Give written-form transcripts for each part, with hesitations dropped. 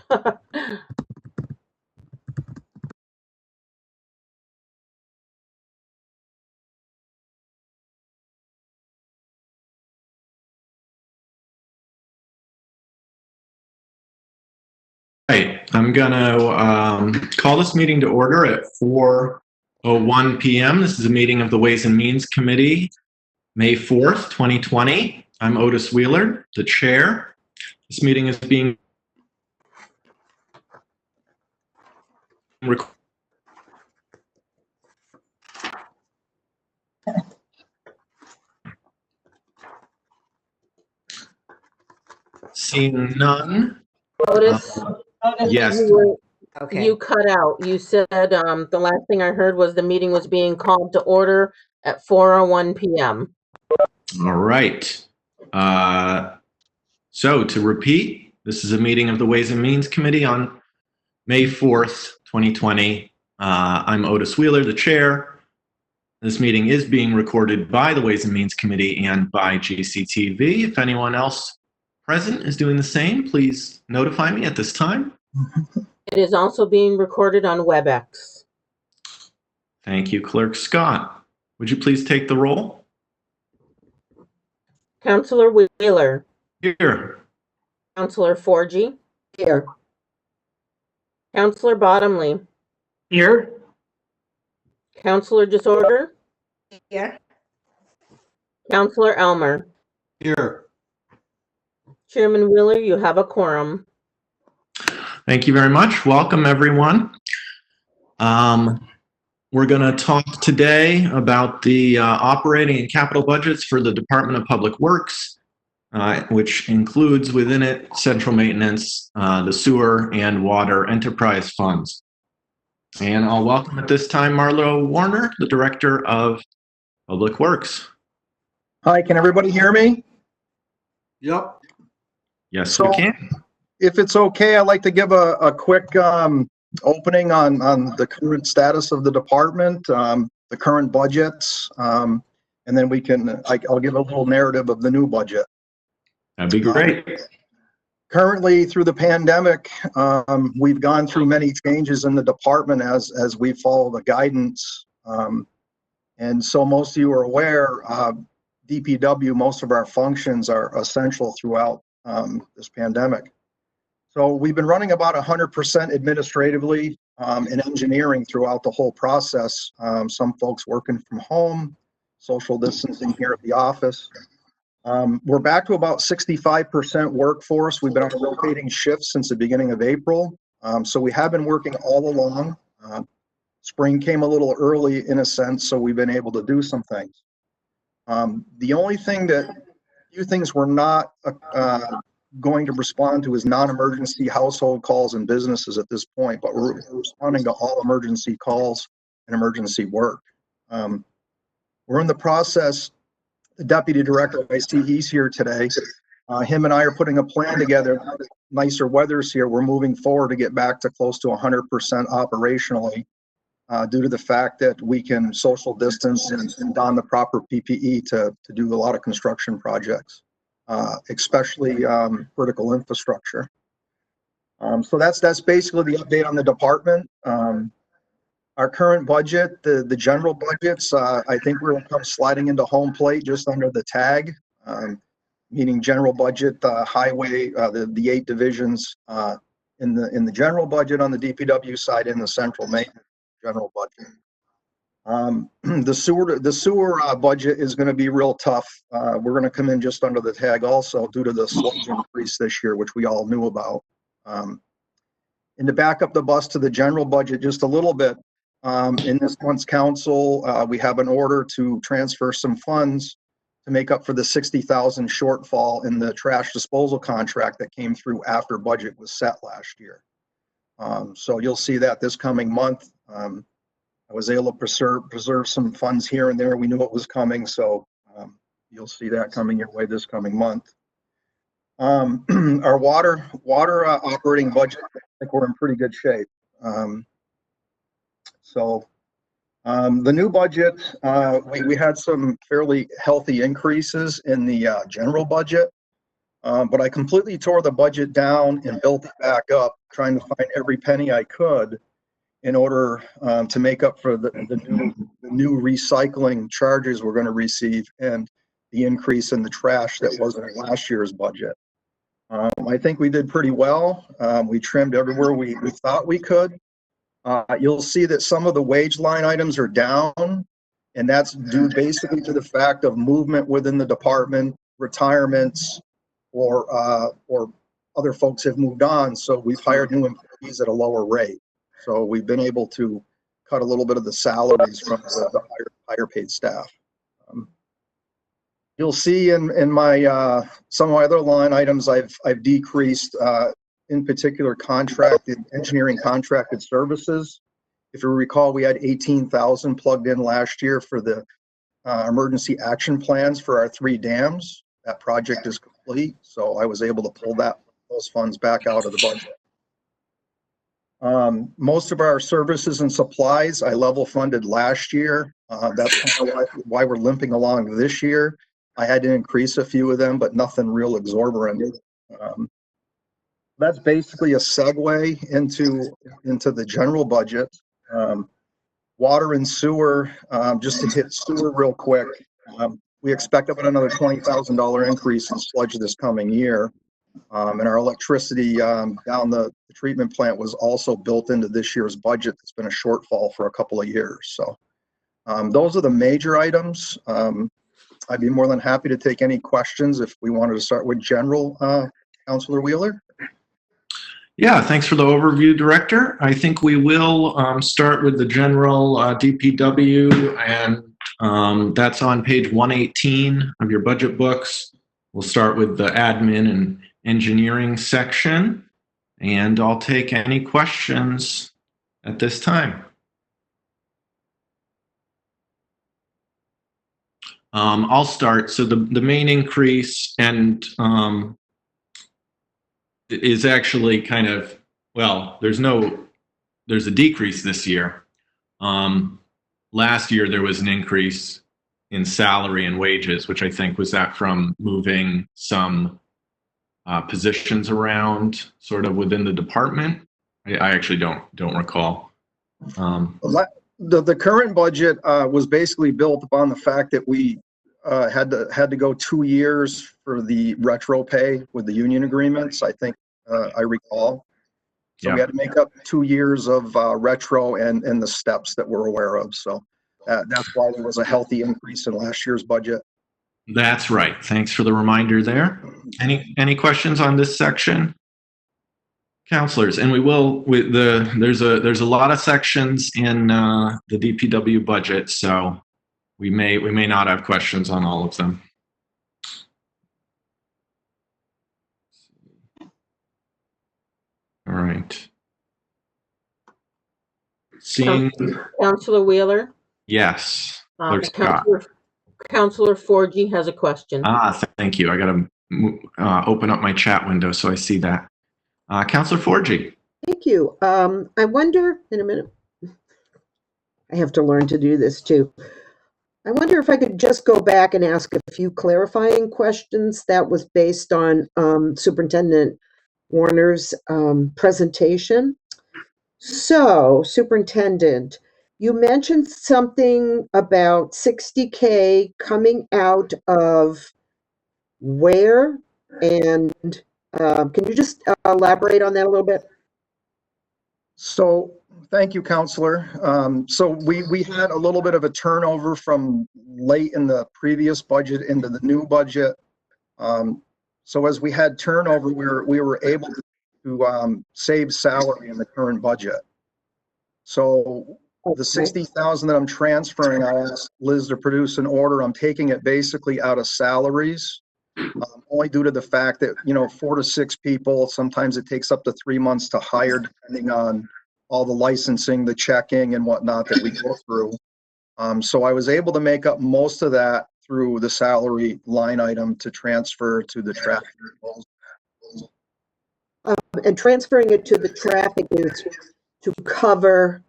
Right, I'm gonna call this meeting to order at 4:01 p.m. This is a meeting of the Ways and Means Committee, May 4th, 2020. I'm Otis Wheeler, the chair. This meeting is being recorded. Seeing none. Otis, Yes. Okay. You cut out. You said the last thing I heard was the meeting was being called to order at 4:01 p.m. All right. So to repeat, this is a meeting of the Ways and Means Committee on May 4th, 2020. I'm Otis Wheeler, the chair. This meeting is being recorded by the Ways and Means Committee and by GCTV. If anyone else present is doing the same, please notify me at this time. It is also being recorded on WebEx. Thank you, Clerk Scott. Would you please take the roll? Councillor Wheeler. Here. Councillor Forgy. Here. Councillor Bottomley. Here. Councillor Disorder. Here. Councillor Elmer. Here. Chairman Wheeler, you have a quorum. Thank you very much. Welcome, everyone. We're going to talk today about the operating and capital budgets for the Department of Public Works, which includes within it central maintenance, the sewer and water enterprise funds. And I'll welcome at this time Marlo Warner, the Director of Public Works. Hi, can everybody hear me? Yep. Yes, So, we can. if it's okay, I'd like to give a quick opening on the current status of the department, the current budgets, and then I'll give a little narrative of the new budget. That'd be great. Currently, through the pandemic, we've gone through many changes in the department as we follow the guidance. And so most of you are aware, DPW, most of our functions are essential throughout this pandemic. So we've been running about 100% administratively and engineering throughout the whole process. Some folks working from home, social distancing here at the office. We're back to about 65% workforce. We've been on a rotating shift since the beginning of April. So we have been working all along. Spring came a little early in a sense, so we've been able to do some things. The only thing few things we're not going to respond to is non-emergency household calls and businesses at this point, but we're responding to all emergency calls and emergency work. We're in the process, the Deputy Director, I see he's here today. Him and I are putting a plan together. Nicer weather's here. We're moving forward to get back to close to 100% operationally due to the fact that we can social distance and don the proper PPE to do a lot of construction projects. Especially critical infrastructure. So that's basically the update on the department. Our current budget, the general budgets, I think we're going to come sliding into home plate just under the tag, meaning general budget, highway, the 8 divisions in the general budget on the DPW side and the central maintenance general budget. The sewer budget is going to be real tough. We're going to come in just under the tag also due to the sludge increase this year, which we all knew about. And to back up the bus to the general budget just a little bit, in this month's council, we have an order to transfer some funds to make up for the $60,000 shortfall in the trash disposal contract that came through after budget was set last year. So you'll see that this coming month. I was able to preserve some funds here and there. We knew it was coming, so you'll see that coming your way this coming month. Our water operating budget, I think we're in pretty good shape. The new budget, we had some fairly healthy increases in the general budget, but I completely tore the budget down and built it back up trying to find every penny I could in order to make up for the new recycling charges we're going to receive and the increase in the trash that wasn't in last year's budget. I think we did pretty well. We trimmed everywhere we thought we could. You'll see that some of the wage line items are down, and that's due basically to the fact of movement within the department, retirements, or other folks have moved on. So we've hired new employees at a lower rate. So we've been able to cut a little bit of the salaries from the higher paid staff. You'll see in my some of my other line items I've decreased, in particular engineering contracted services. If you recall, we had 18,000 plugged in last year for the emergency action plans for our 3 dams. That project is complete, so I was able to pull those funds back out of the budget. Most of our services and supplies I level funded last year. That's kind of why we're limping along this year. I had to increase a few of them, but nothing real exorbitant. That's basically a segue into the general budget. Water and sewer, just to hit sewer real quick. We expect about another $20,000 increase in sludge this coming year. And our electricity down the treatment plant was also built into this year's budget. It's been a shortfall for a couple of years. So those are the major items. I'd be more than happy to take any questions if we wanted to start with general, Councilor Wheeler. Yeah, thanks for the overview, Director. I think we will start with the general DPW, and that's on page 118 of your budget books. We'll start with the admin and engineering section, and I'll take any questions at this time. I'll start. So the main increase and is actually kind of, well, there's a decrease this year. Last year there was an increase in salary and wages, which I think was that from moving some positions around sort of within the department. I actually don't recall. The current budget was basically built upon the fact that we had to go 2 years for the retro pay with the union agreements. I think I recall. So we had to make up 2 years of retro and the steps that we're aware of. So that's why there was a healthy increase in last year's budget. That's right. Thanks for the reminder there. Any questions on this section, councilors? And we will there's a lot of sections in the DPW budget, so we may not have questions on all of them. All right. Seeing Councilor Wheeler? yes. Clerk Scott. Councilor Forgy has a question. Thank you. I got to open up my chat window so I see that. Councilor Forgy. Thank you. I wonder, in a minute, I have to learn to do this too. I wonder if I could just go back and ask a few clarifying questions that was based on Superintendent Warner's presentation. So, Superintendent, you mentioned something about 60K coming out of where? And can you just elaborate on that a little bit? So thank you, Councilor. So we had a little bit of a turnover from late in the previous budget into the new budget. So as we had turnover, we were able to save salary in the current budget. So the 60,000 that I'm transferring, I asked Liz to produce an order. I'm taking it basically out of salaries, only due to the fact that, 4 to 6 people, sometimes it takes up to 3 months to hire, depending on all the licensing, the checking and whatnot that we go through. So I was able to make up most of that through the salary line item to transfer to the traffic. And transferring it to the traffic is to cover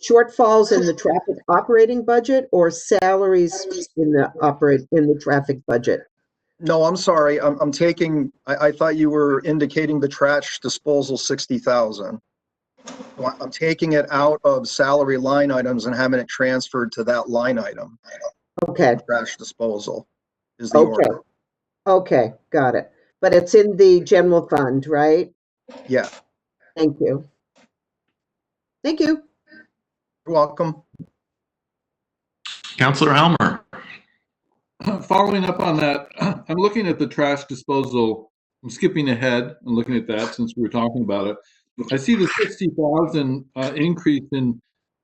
shortfalls in the traffic operating budget or salaries in the traffic budget? No, I'm sorry. I'm taking, I thought you were indicating the trash disposal 60,000. I'm taking it out of salary line items and having it transferred to that line item. Okay, Trash disposal is the okay, order. okay, got it. But it's in the general fund, right? Yeah, Thank you. Thank you. you're welcome. Counselor Elmer. Following up on that, I'm looking at the trash disposal. I'm skipping ahead and looking at that since we were talking about it. I see the 60,000 increase in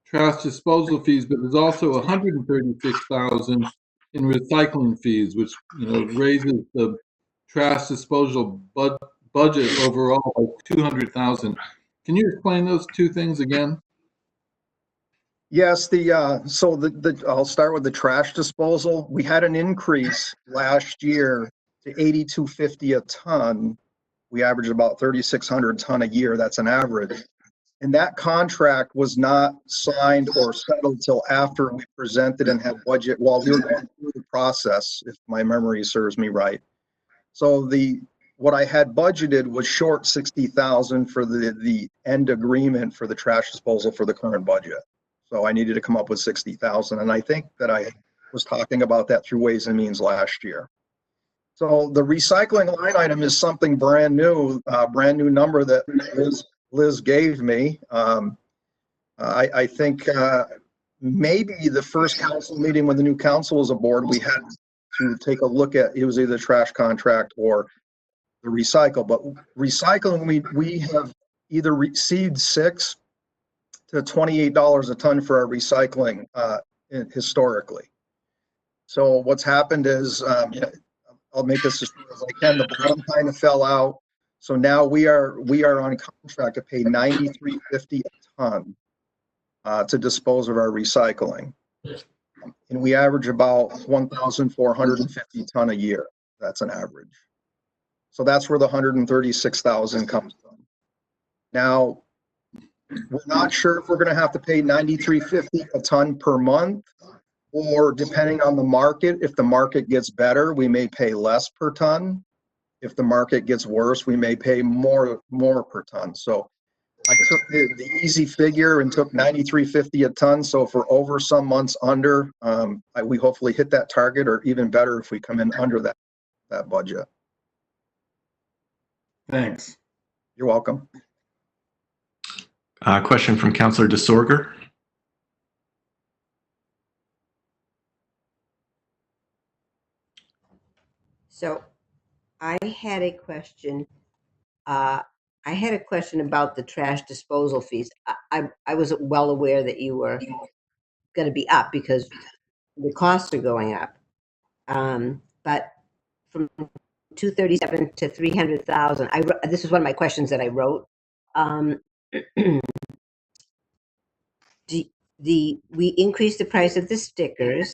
trash disposal fees, but there's also 136,000 in recycling fees, which raises the trash disposal budget overall by 200,000. Can you explain those two things again? Yes, I'll start with the trash disposal. We had an increase last year to 82.50 a ton. We averaged about 3,600 ton a year. That's an average. And that contract was not signed or settled till after we presented and had budget while we were going through the process, if my memory serves me right. So what I had budgeted was short 60,000 for the end agreement for the trash disposal for the current budget. So I needed to come up with 60,000. And I think that I was talking about that through Ways and Means last year. So the recycling line item is something brand new number that Liz gave me. I think maybe the first council meeting when the new council was aboard, we had to take a look at, it was either the trash contract or the recycle. But recycling, we have either received $6 to $28 a ton for our recycling historically. So what's happened is, I'll make this as short as I can. The bottom kind of fell out. So now we are on contract to pay $93.50 a ton to dispose of our recycling. And we average about 1,450 ton a year. That's an average. So that's where the 136,000 comes from. Now, we're not sure if we're going to have to pay $93.50 a ton per month, or depending on the market, if the market gets better, we may pay less per ton. If the market gets worse, we may pay more per ton. So I took the easy figure and took $93.50 a ton. So if we're over some months under, we hopefully hit that target, or even better if we come in under that budget. Thanks. You're welcome. Question from Counselor DeSorger. So I had a question. I had a question about the trash disposal fees. I was well aware that you were going to be up because the costs are going up. But from 237 to 300,000, this is one of my questions that I wrote. We increased the price of the stickers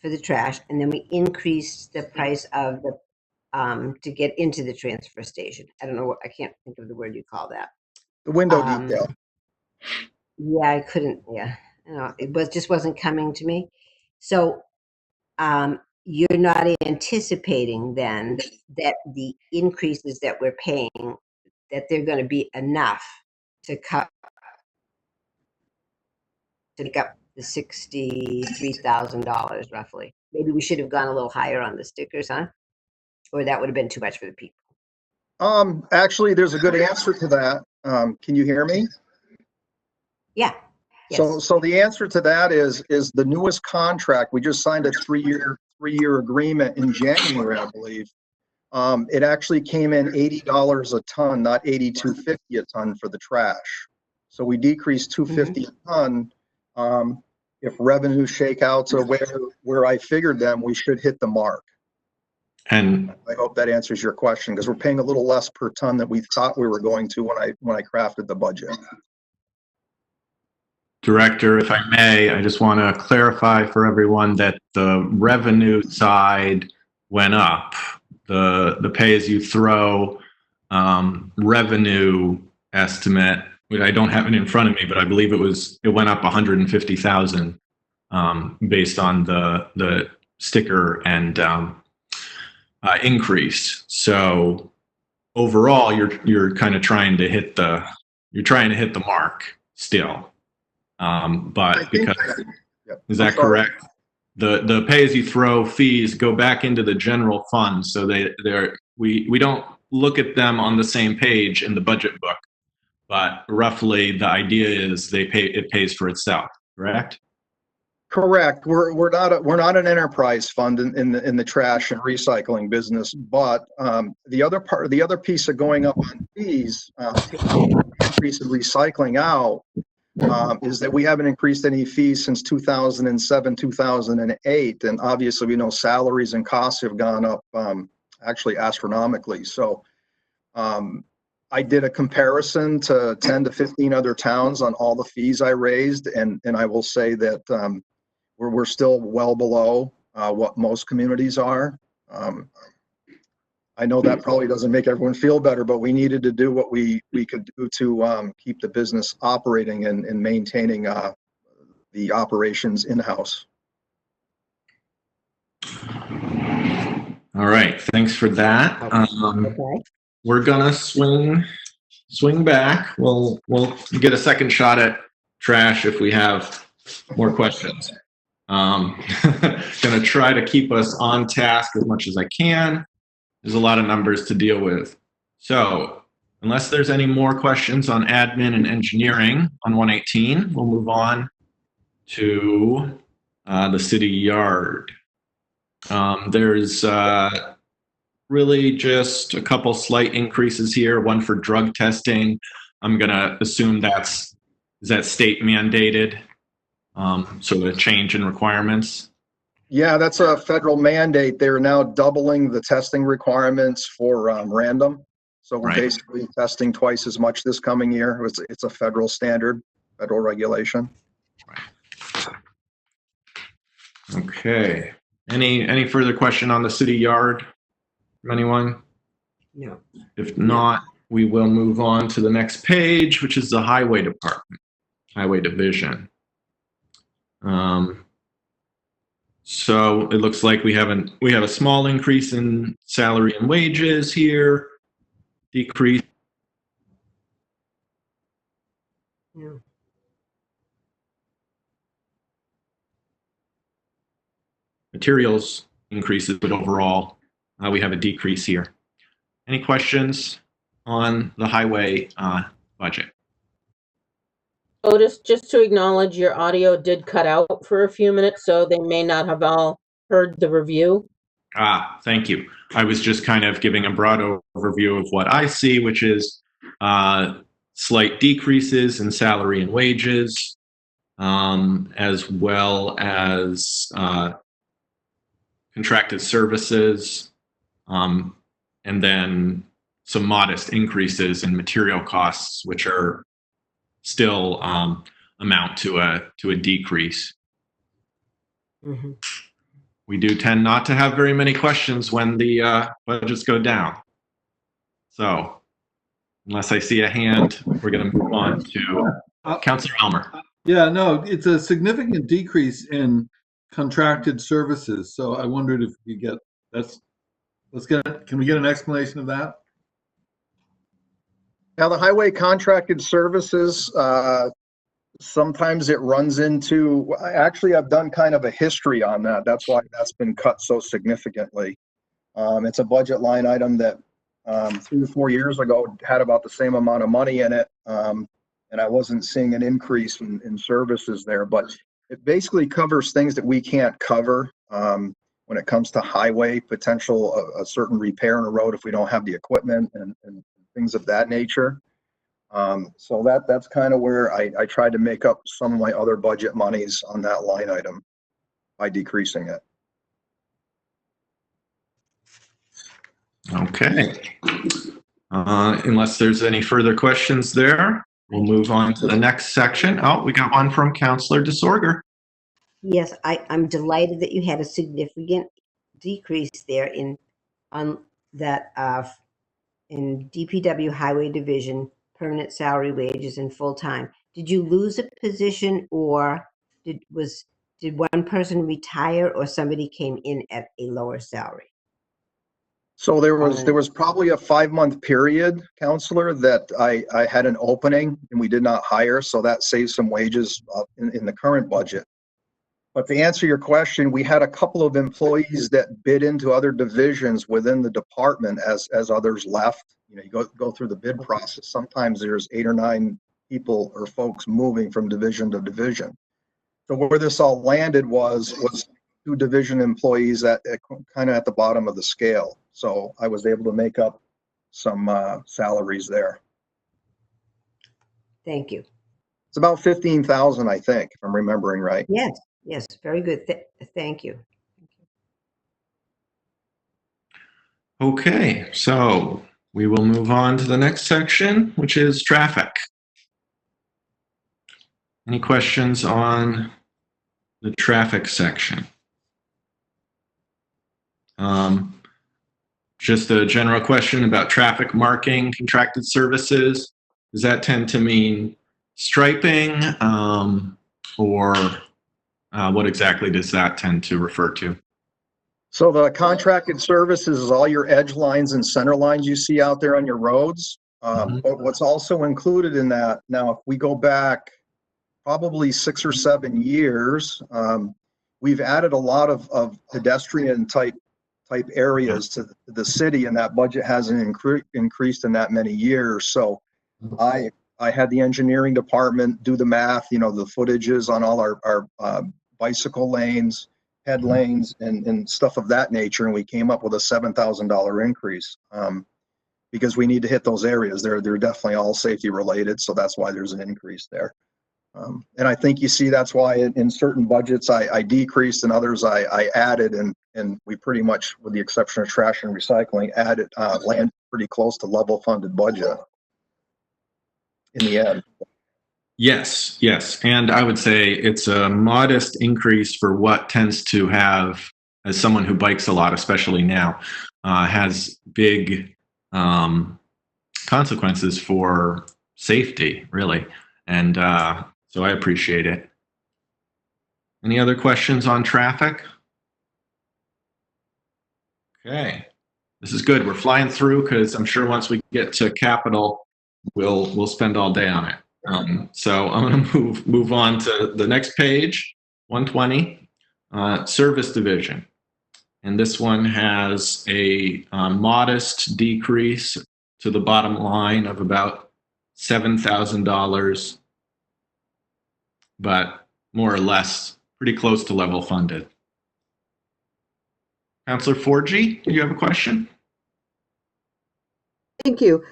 for the trash, and then we increased the price of the to get into the transfer station. I don't know what, I can't think of the word you call that. The window detail. Yeah, I couldn't. Yeah, it just wasn't coming to me. So, you're not anticipating then that the increases that we're paying, that they're going to be enough to make up the $63,000 roughly. Maybe we should have gone a little higher on the stickers, huh? Or that would have been too much for the people. Actually, there's a good answer to that. Can you hear me? Yeah. Yes. So the answer to that is the newest contract. We just signed a three-year agreement in January, I believe. It actually came in $80 a ton, not $82.50 a ton for the trash. So we decreased $250 a ton. If revenue shakeouts are where I figured them, we should hit the mark. And I hope that answers your question, because we're paying a little less per ton than we thought we were going to when I crafted the budget. Director, if I may, I just want to clarify for everyone that the revenue side went up. The pay-as-you-throw revenue estimate, which I don't have it in front of me, but I believe it went up 150,000 based on the sticker and increase. So overall, you're kind of trying to hit the mark still. But because Yep. is that correct? The pay-as-you-throw fees go back into the general fund, so we don't look at them on the same page in the budget book, but roughly the idea is it pays for itself, correct? Correct. We're not an enterprise fund in the trash and recycling business, but the other piece of going up on fees, increase in recycling out, is that we haven't increased any fees since 2007, 2008, and obviously we know salaries and costs have gone up actually astronomically. So I did a comparison to 10 to 15 other towns on all the fees I raised, and I will say that we're still well below what most communities are. I know that probably doesn't make everyone feel better, but we needed to do what we could do to keep the business operating and maintaining the operations in-house. All right, thanks for that. Okay. We're gonna swing back. We'll get a second shot at trash if we have more questions. Gonna try to keep us on task as much as I can. There's a lot of numbers to deal with. So unless there's any more questions on admin and engineering on 118, we'll move on to the city yard. There's really just a couple slight increases here, one for drug testing. I'm gonna assume is that state mandated, so a change in requirements. Yeah, that's a federal mandate. They're now doubling the testing requirements for random. So we're Right. basically testing twice as much this coming year. It's a federal standard, federal regulation. Okay. Any further question on the city yard from anyone? No. If not, we will move on to the next page, which is the highway department, highway division. So it looks like we have a small increase in salary and wages here, decrease. Yeah. Materials increases, but overall we have a decrease here. Any questions on the highway budget? Otis, just to acknowledge, your audio did cut out for a few minutes, so they may not have all heard the review. Thank you. I was just kind of giving a broad overview of what I see, which is slight decreases in salary and wages, as well as contracted services, and then some modest increases in material costs, which are still amount to a decrease. Mm-hmm. We do tend not to have very many questions when the budgets go down. So unless I see a hand, we're going to move on to Councilor Elmer. Yeah, no, it's a significant decrease in contracted services. So I wondered if we get can we get an explanation of that? Now, the highway contracted services, sometimes it runs into, actually, I've done kind of a history on that. That's why that's been cut so significantly. It's a budget line item that 3 or 4 years ago had about the same amount of money in it. And I wasn't seeing an increase in services there, but it basically covers things that we can't cover when it comes to highway potential, a certain repair in a road if we don't have the equipment and things of that nature. So that's kind of where I tried to make up some of my other budget monies on that line item by decreasing it. Okay. Unless there's any further questions there, we'll move on to the next section. Oh, we got one from Councilor DeSorger. Yes, I'm delighted that you had a significant decrease there in DPW Highway Division, permanent salary, wages, and full-time. Did you lose a position, or did one person retire, or somebody came in at a lower salary? So there was probably a 5-month period, Counselor, that I had an opening and we did not hire, so that saves some wages in the current budget. But to answer your question, we had a couple of employees that bid into other divisions within the department as others left. You know, you go through the bid process. Sometimes there's 8 or 9 people or folks moving from division to division. So where this all landed was 2 division employees at kind of at the bottom of the scale. So I was able to make up some salaries there. Thank you. It's about 15,000, I think, if I'm remembering right. Yes, yes, very good. Thank you. Okay, so we will move on to the next section, which is traffic. Any questions on the traffic section? Just a general question about traffic marking, contracted services. Does that tend to mean striping, or what exactly does that tend to refer to? So the contracted services is all your edge lines and center lines you see out there on your roads. But what's also included in that, now if we go back probably 6 or 7 years, we've added a lot of pedestrian type areas to the city, and that budget hasn't increased in that many years. So I had the engineering department do the math, you know, the footages on all our bicycle lanes, head lanes, and stuff of that nature, and we came up with a $7,000 increase because we need to hit those areas. They're definitely all safety related, so that's why there's an increase there. And I think you see that's why in certain budgets I decreased and others I added, and we pretty much, with the exception of trash and recycling, added land pretty close to level funded budget in the end. Yes, yes. And I would say it's a modest increase for what tends to have, as someone who bikes a lot, especially now, has big consequences for safety, really. And so I appreciate it. Any other questions on traffic? Okay, this is good. We're flying through because I'm sure once we get to capital, we'll spend all day on it. So I'm going to move on to the next page, 120, service division. And this one has a modest decrease to the bottom line of about $7,000, but more or less pretty close to level funded. Councillor Forgy, do you have a question? Thank you.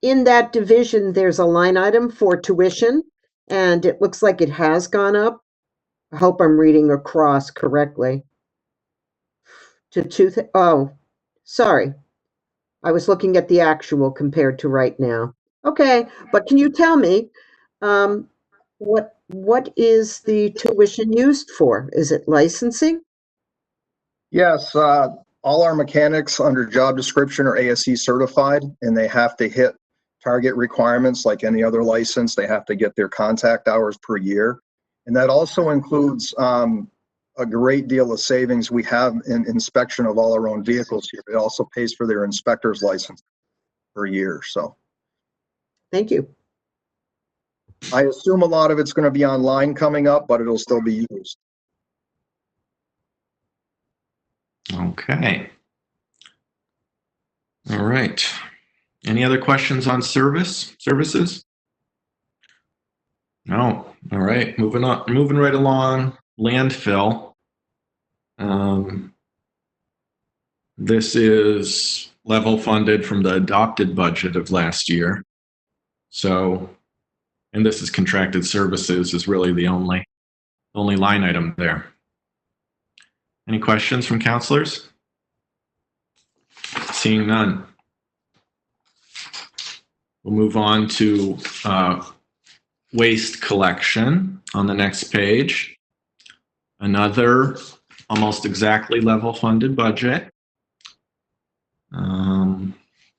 In that division, there's a line item for tuition, and it looks like it has gone up. I hope I'm reading across correctly. Oh, sorry. I was looking at the actual compared to right now. Okay, but can you tell me what is the tuition used for? Is it licensing? Yes, all our mechanics under job description are ASE certified, and they have to hit target requirements like any other license. They have to get their contact hours per year. And that also includes a great deal of savings we have in inspection of all our own vehicles here. It also pays for their inspector's license per year. So Thank you. I assume a lot of it's going to be online coming up, but it'll still be used. Okay. All right. Any other questions on services? No. All right. Moving right along. Landfill. This is level funded from the adopted budget of last year. So, and this is contracted services is really the only line item there. Any questions from councilors? Seeing none. We'll move on to waste collection on the next page. Another almost exactly level funded budget.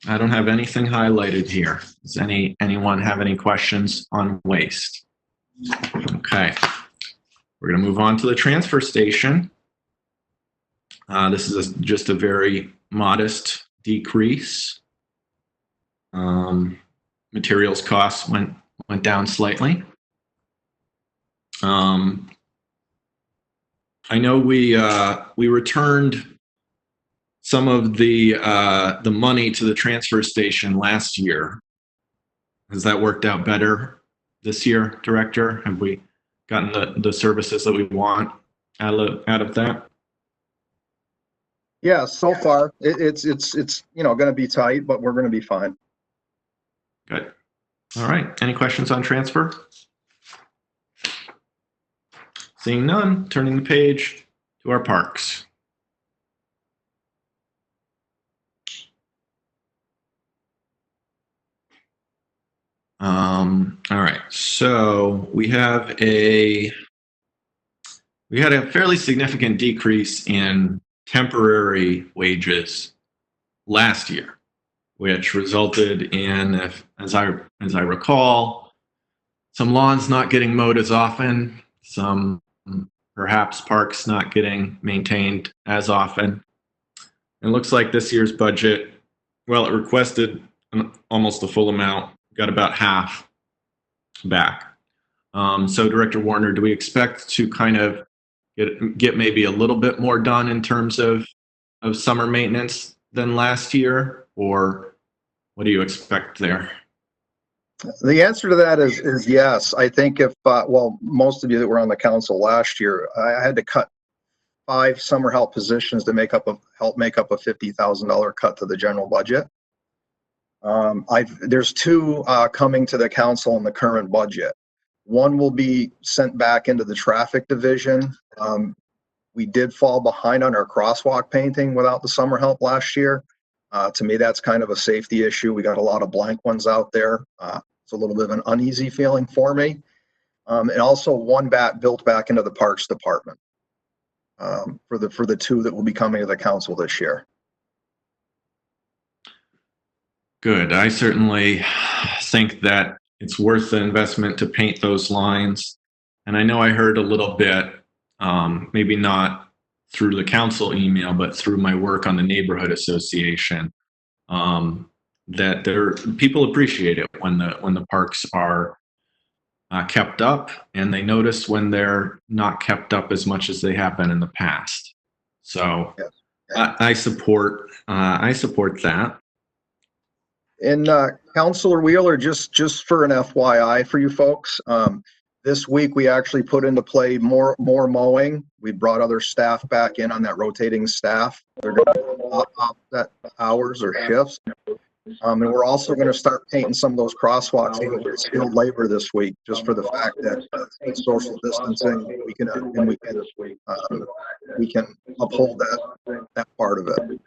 I don't have anything highlighted here. Does anyone have any questions on waste? Okay. We're going to move on to the transfer station. This is just a very modest decrease. Materials costs went down slightly. I know we returned some of the money to the transfer station last year. Has that worked out better this year, Director? Have we gotten the services that we want out of that? Yeah, so far it's going to be tight, but we're going to be fine. Good. All right. Any questions on transfer? Seeing none, turning the page to our parks. All right. So we had a fairly significant decrease in temporary wages last year, which resulted in, as I recall, some lawns not getting mowed as often, some perhaps parks not getting maintained as often. It looks like this year's budget, well, it requested almost the full amount, got about half back. So Director Warner, do we expect to kind of get maybe a little bit more done in terms of summer maintenance than last year, or what do you expect there? The answer to that is yes. I think if, well, most of you that were on the council last year, I had to cut 5 summer help positions to help make up a $50,000 cut to the general budget. There's 2 coming to the council in the current budget. One will be sent back into the traffic division. We did fall behind on our crosswalk painting without the summer help last year. To me, that's kind of a safety issue. We got a lot of blank ones out there. It's a little bit of an uneasy feeling for me. And also one built back into the parks department for the 2 that will be coming to the council this year. Good. I certainly think that it's worth the investment to paint those lines. And I know I heard a little bit, maybe not through the council email, but through my work on the neighborhood association, that people appreciate it when the parks are kept up, and they notice when they're not kept up as much as they have been in the past. So yes. I support that. And Councilor Wheeler, just for an FYI for you folks, this week we actually put into play more mowing. We brought other staff back in on that rotating staff. They're going to offset hours or shifts. And we're also going to start painting some of those crosswalks with skilled labor this week, just for the fact that it's social distancing. We can uphold that part of it.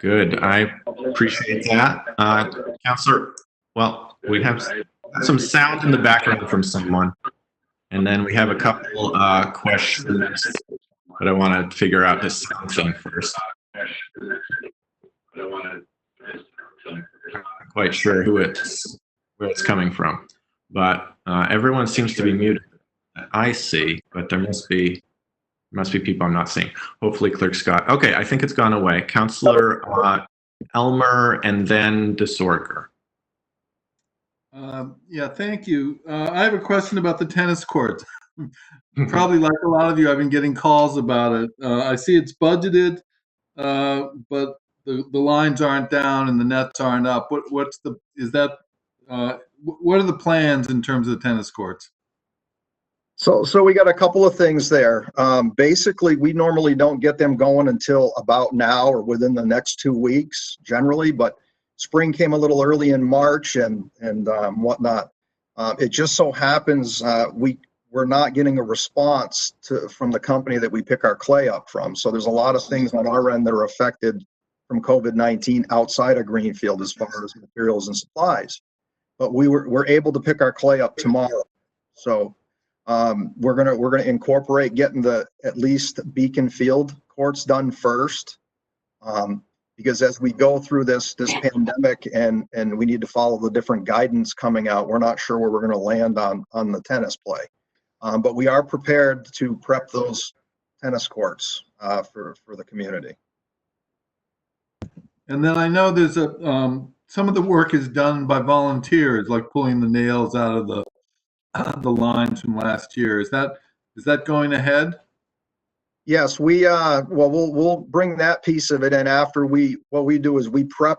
Good. I appreciate that. Councilor, well, we have some sound in the background from someone, and then we have a couple questions, but I want to figure out this sound thing first. I'm not quite sure where it's coming from, but everyone seems to be muted. I see, but there must be people I'm not seeing. Hopefully Clerk Scott. Okay, I think it's gone away. Councilor Elmer and then DeSorger. Yeah, thank you. I have a question about the tennis courts. Probably like a lot of you, I've been getting calls about it. I see it's budgeted, but the lines aren't down and the nets aren't up. What are the plans in terms of the tennis courts? So we got a couple of things there. Basically, we normally don't get them going until about now or within the next 2 weeks generally, but spring came a little early in March and whatnot. It just so happens we're not getting a response from the company that we pick our clay up from. So there's a lot of things on our end that are affected from COVID-19 outside of Greenfield as far as materials and supplies. But we're able to pick our clay up tomorrow. So we're gonna incorporate getting at least Beacon Field courts done first, because as we go through this pandemic and we need to follow the different guidance coming out, we're not sure where we're going to land on the tennis play, but we are prepared to prep those tennis courts. for the community. And then I know there's some of the work is done by volunteers, like pulling the nails out of the lines from last year. Is that going ahead? Yes, we'll bring that piece of it in after what we do is we prep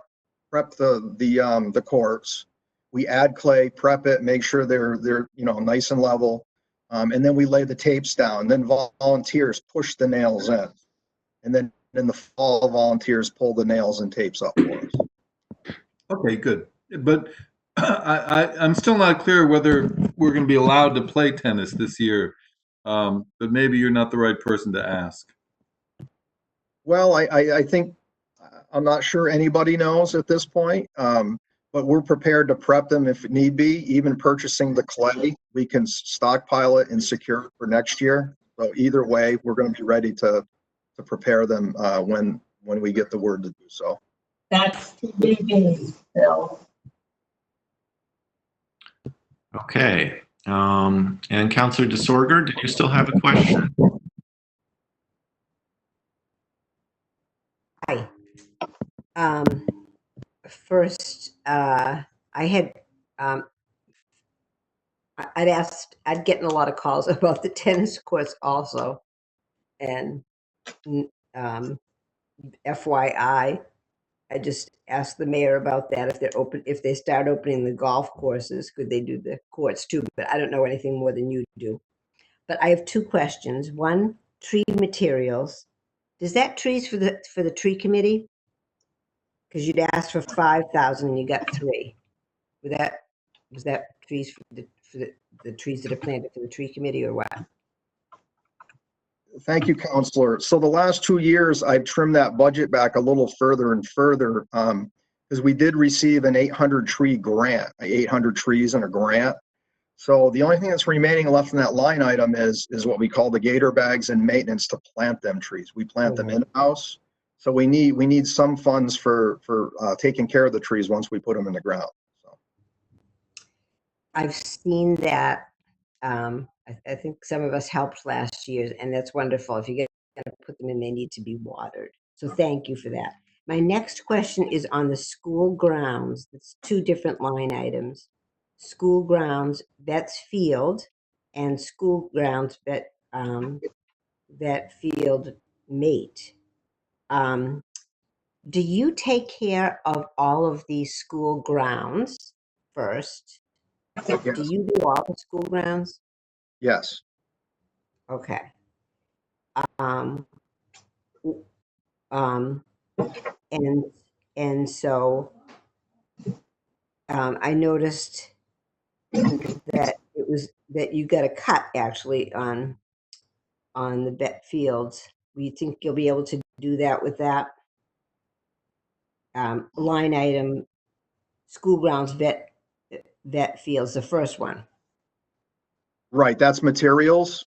the courts. We add clay, prep it, make sure they're nice and level. And then we lay the tapes down. Then volunteers push the nails in. And then in the fall, volunteers pull the nails and tapes up for us. Okay, good. But I'm still not clear whether we're going to be allowed to play tennis this year. But maybe you're not the right person to ask. Well, I think I'm not sure anybody knows at this point, but we're prepared to prep them if need be. Even purchasing the clay, we can stockpile it and secure it for next year. So either way, we're going to be ready to prepare them when we get the word to do so. That's TBD, Bill. Okay. And Councilor DeSorger, did you still have a question? Hi. First, I had, I'd gotten a lot of calls about the tennis courts also. And FYI, I just asked the mayor about that. If they start opening the golf courses, could they do the courts too? But I don't know anything more than you do. But I have two questions. One, tree materials. Is that trees for the tree committee? Because you'd asked for 5,000 and you got 3. Was that trees for the trees that are planted for the tree committee or what? Thank you, Counselor. So the last 2 years, I've trimmed that budget back a little further and further because we did receive an 800 tree grant, 800 trees in a grant. So the only thing that's remaining left in that line item is what we call the gator bags and maintenance to plant them trees. We plant them in-house. So we need some funds for taking care of the trees once we put them in the ground. So I've seen that. I think some of us helped last year, and that's wonderful. If you're going to put them in, they need to be watered. So thank you for that. My next question is on the school grounds. It's 2 different line items. School grounds, vets field, and school grounds, vet field mate. Do you take care of all of these school grounds first? yes. Do you do all the school grounds? Yes. Okay. And so I noticed that that you got a cut actually on the vet fields. Do you think you'll be able to do that with that line item? School grounds, vet fields, the first one. Right. That's materials.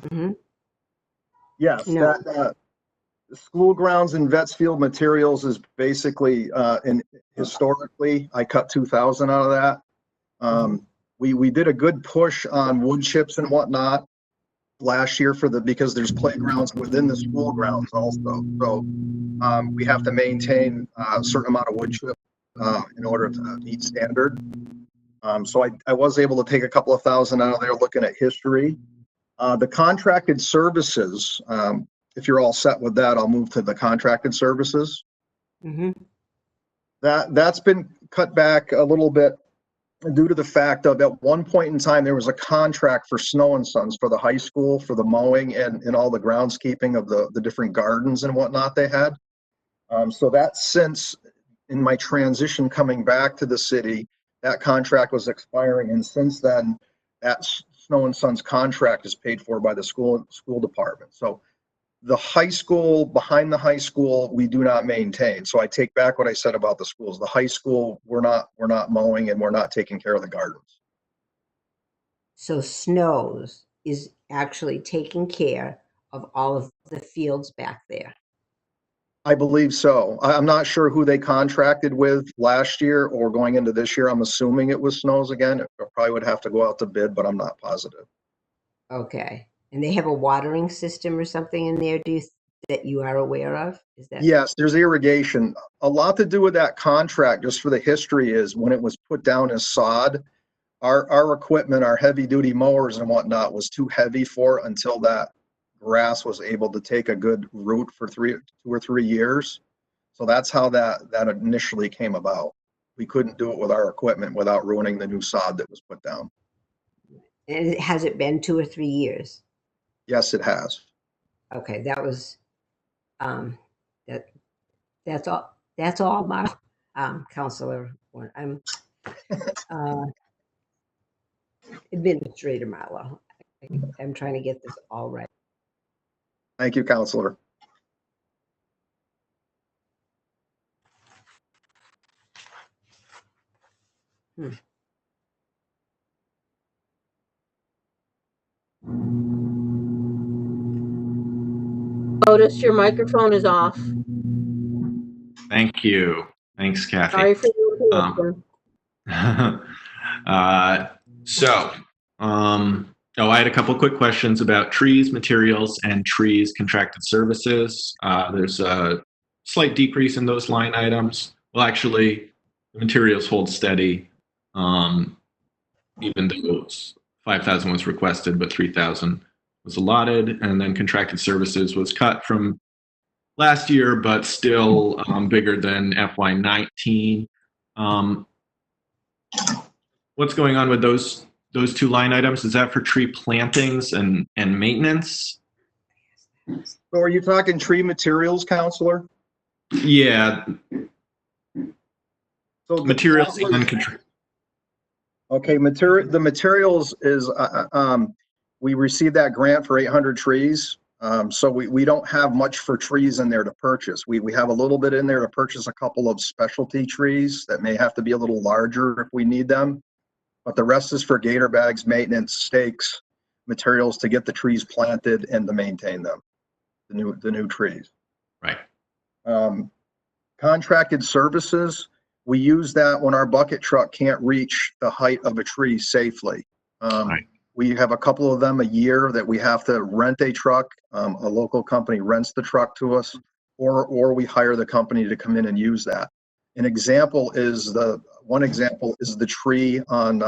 Mm-hmm. Yes. No. That school grounds and vets field materials is basically historically I cut 2,000 out of that. We did a good push on wood chips and whatnot last year because there's playgrounds within the school grounds also. So we have to maintain a certain amount of wood chip in order to meet standard. So I was able to take a couple of thousand out of there looking at history. The contracted services, if you're all set with that, I'll move to the contracted services. Mm-hmm. That's been cut back a little bit due to the fact of at one point in time, there was a contract for Snow and Sons for the high school, for the mowing and all the groundskeeping of the different gardens and whatnot they had. So that since in my transition coming back to the city, that contract was expiring. And since then, that Snow and Sons contract is paid for by the school department. So the high school, behind the high school, we do not maintain. So I take back what I said about the schools. The high school, we're not mowing and we're not taking care of the gardens. So Snows is actually taking care of all of the fields back there. I believe so. I'm not sure who they contracted with last year or going into this year. I'm assuming it was Snows again. It probably would have to go out to bid, but I'm not positive. Okay. And they have a watering system or something in there, do you that you are aware of? Is that? Yes, there's irrigation. A lot to do with that contract, just for the history, is when it was put down as sod, our equipment, our heavy duty mowers and whatnot was too heavy for it until that grass was able to take a good root for 2 or 3 years. So that's how that initially came about. We couldn't do it with our equipment without ruining the new sod that was put down. And has it been 2 or 3 years? Yes, it has. Okay, that was, that's all, Counselor Warren. I'm, Administrator Marlowe. I'm trying to get this all right. Thank you, Counselor. Otis, your microphone is off. Thank you. Thanks, Kathy. Sorry for the interruption. I had a couple quick questions about trees, materials, and trees contracted services. There's a slight decrease in those line items. Well, actually, the materials hold steady, even though 5,000 was requested, but 3,000 was allotted, and then contracted services was cut from last year, but still bigger than FY19. What's going on with those two line items? Is that for tree plantings and maintenance? So are you talking tree materials, Counselor? Yeah. So materials and control. Okay, the materials is, we received that grant for 800 trees. So we don't have much for trees in there to purchase. We have a little bit in there to purchase a couple of specialty trees that may have to be a little larger if we need them. But the rest is for gator bags, maintenance, stakes, materials to get the trees planted and to maintain them, the new trees. Right. Contracted services, we use that when our bucket truck can't reach the height of a tree safely. Right. We have a couple of them a year that we have to rent a truck. A local company rents the truck to us, or we hire the company to come in and use that. One example is the tree on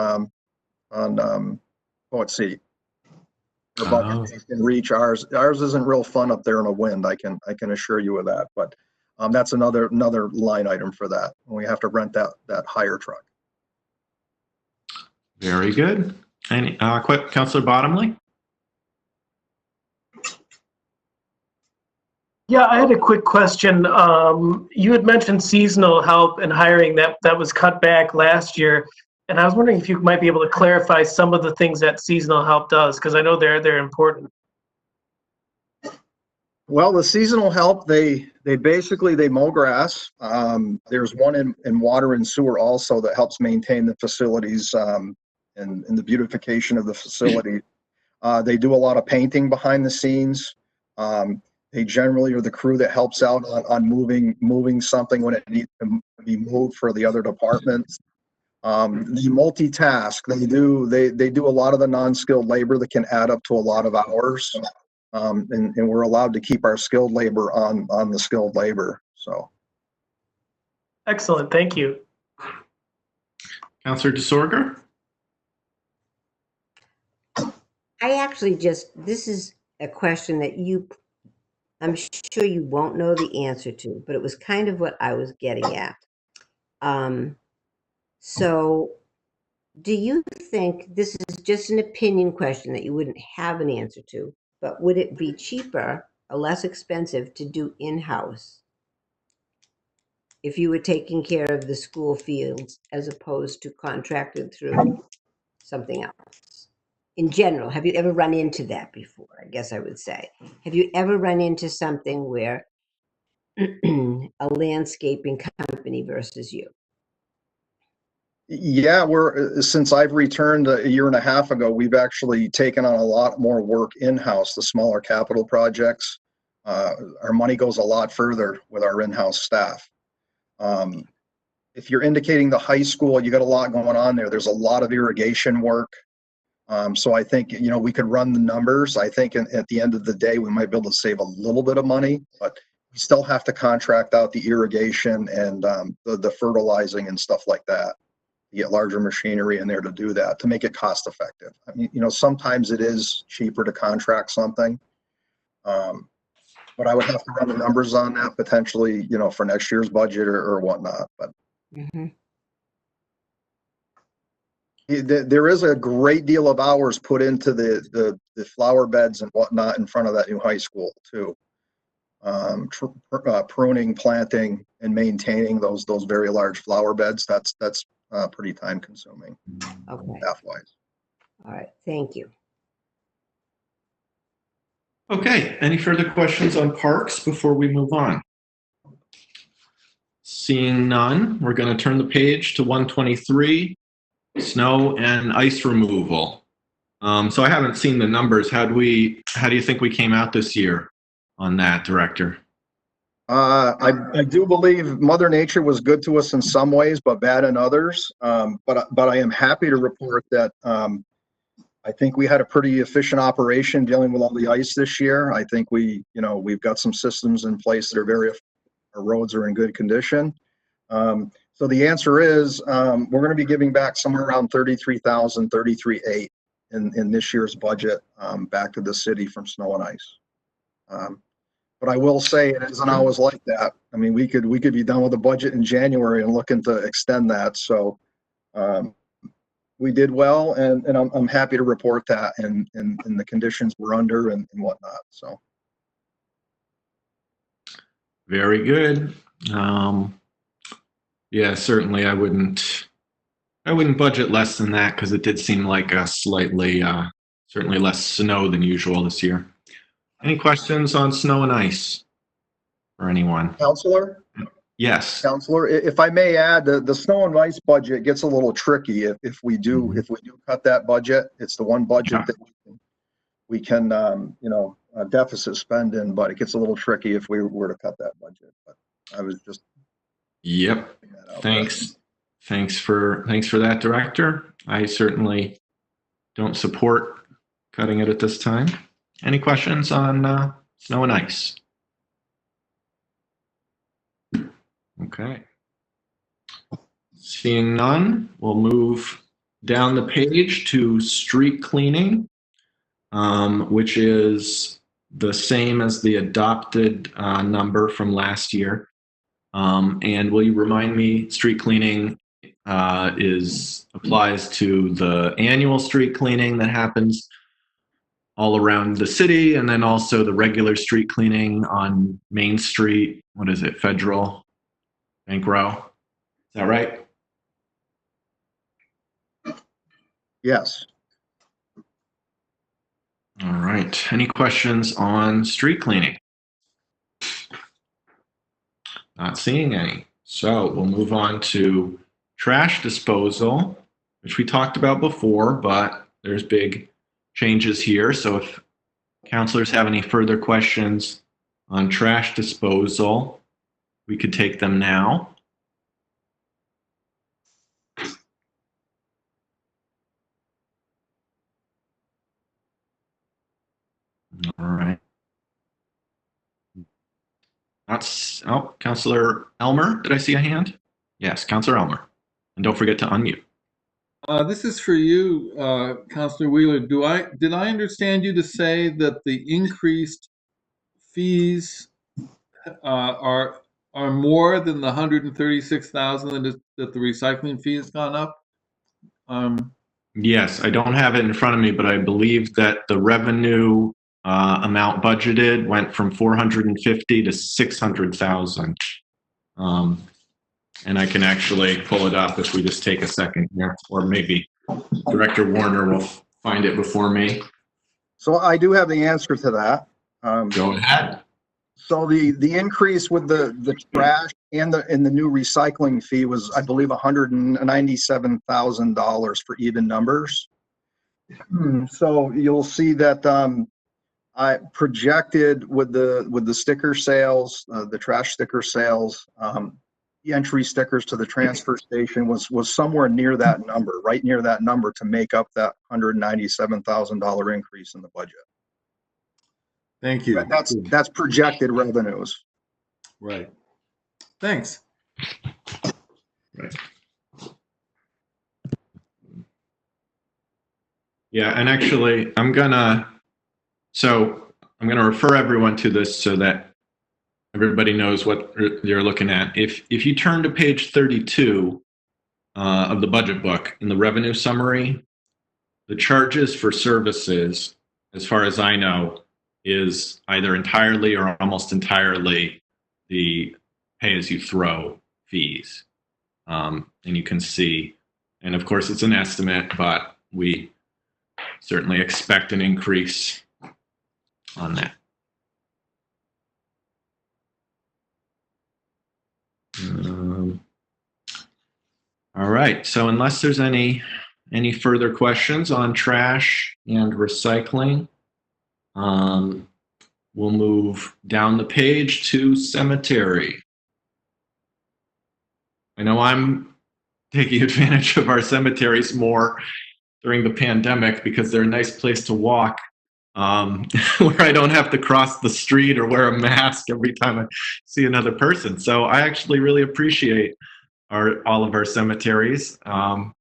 Poet Seat. The bucket can reach ours. Ours isn't real fun up there in a wind. I can assure you of that. But that's another line item for that. We have to rent that hire truck. Very good. Any quick, Councillor Bottomley? Yeah, I had a quick question. You had mentioned seasonal help and hiring that was cut back last year, and I was wondering if you might be able to clarify some of the things that seasonal help does, because I know they're important. Well, the seasonal help, they basically mow grass. There's one in water and sewer also that helps maintain the facilities and the beautification of the facility. They do a lot of painting behind the scenes. They generally are the crew that helps out on moving something when it needs to be moved for the other departments. They multitask. They do a lot of the non-skilled labor that can add up to a lot of hours. And we're allowed to keep our skilled labor on the skilled labor. So. Excellent, thank you. Councillor DeSorger? This is a question that I'm sure you won't know the answer to, but it was kind of what I was getting at. So do you think, this is just an opinion question that you wouldn't have an answer to, but would it be cheaper or less expensive to do in-house if you were taking care of the school fields as opposed to contracted through something else? In general, have you ever run into that before? I guess I would say. Have you ever run into something where a landscaping company versus you? Yeah, since I've returned a year and a half ago, we've actually taken on a lot more work in-house, the smaller capital projects. Our money goes a lot further with our in-house staff. If you're indicating the high school, you got a lot going on there. There's a lot of irrigation work. So I think, we could run the numbers. I think at the end of the day, we might be able to save a little bit of money, but we still have to contract out the irrigation and the fertilizing and stuff like that. You get larger machinery in there to do that, to make it cost effective. I mean, sometimes it is cheaper to contract something. But I would have to run the numbers on that potentially, for next year's budget or whatnot, but. Mhm. There is a great deal of hours put into the flower beds and whatnot in front of that new high school too. Pruning, planting, and maintaining those very large flower beds. That's pretty time consuming, Okay, staff-wise. all right, thank you. Okay, any further questions on parks before we move on? Seeing none, we're going to turn the page to 123, snow and ice removal. So I haven't seen the numbers. How do you think we came out this year on that, Director? I do believe Mother Nature was good to us in some ways, but bad in others. But I am happy to report that I think we had a pretty efficient operation dealing with all the ice this year. I think we've got some systems in place that are our roads are in good condition. So the answer is we're going to be giving back somewhere around 33,000, 33,800 in this year's budget back to the city from snow and ice. But I will say it isn't always like that. I mean, we could be done with the budget in January and looking to extend that. So we did well, and I'm happy to report that and the conditions we're under and whatnot. So Very good. Yeah, certainly I wouldn't budget less than that because it did seem like a slightly, certainly less snow than usual this year. Any questions on snow and ice for anyone? Counselor? Yes. Counselor, if I may add, the snow and ice budget gets a little tricky if we do cut that budget. It's the one budget that we can deficit spend in, but it gets a little tricky if we were to cut that budget. But I was just. Yep. Thanks. Thanks for that, Director. I certainly don't support cutting it at this time. Any questions on snow and ice? Okay. Seeing none, we'll move down the page to street cleaning, which is the same as the adopted number from last year. And will you remind me, street cleaning applies to the annual street cleaning that happens all around the city, and then also the regular street cleaning on Main Street. What is it? Federal, Bank Row. Is that right? Yes. All right. Any questions on street cleaning? Not seeing any. So we'll move on to trash disposal, which we talked about before, but there's big changes here. So if counselors have any further questions on trash disposal, we could take them now. All right. Counselor Elmer, did I see a hand? Yes, Counselor Elmer. And don't forget to unmute. This is for you, Counselor Wheeler. Did I understand you to say that the increased fees are more than the 136,000 that the recycling fee has gone up? Yes, I don't have it in front of me, but I believe that the revenue amount budgeted went from 450 to 600,000. And I can actually pull it up if we just take a second here, or maybe Director Warner will find it before me. So I do have the answer to that. Go ahead. So the increase with the trash and the new recycling fee was, I believe, $197,000 for even numbers. So you'll see that I projected with the sticker sales, the trash sticker sales, entry stickers to the transfer station was somewhere near that number, right near that number to make up that $197,000 increase in the budget. Thank you. That's projected revenues. Right. Thanks. Right. Yeah, and actually, I'm gonna refer everyone to this so that everybody knows what you're looking at. If you turn to page 32 of the budget book in the revenue summary, the charges for services, as far as I know, is either entirely or almost entirely the pay-as-you-throw fees. And you can see, and of course it's an estimate, but we certainly expect an increase on that. All right, so unless there's any further questions on trash and recycling, we'll move down the page to cemetery. I know I'm taking advantage of our cemeteries more during the pandemic because they're a nice place to walk, where I don't have to cross the street or wear a mask every time I see another person. So I actually really appreciate all of our cemeteries, and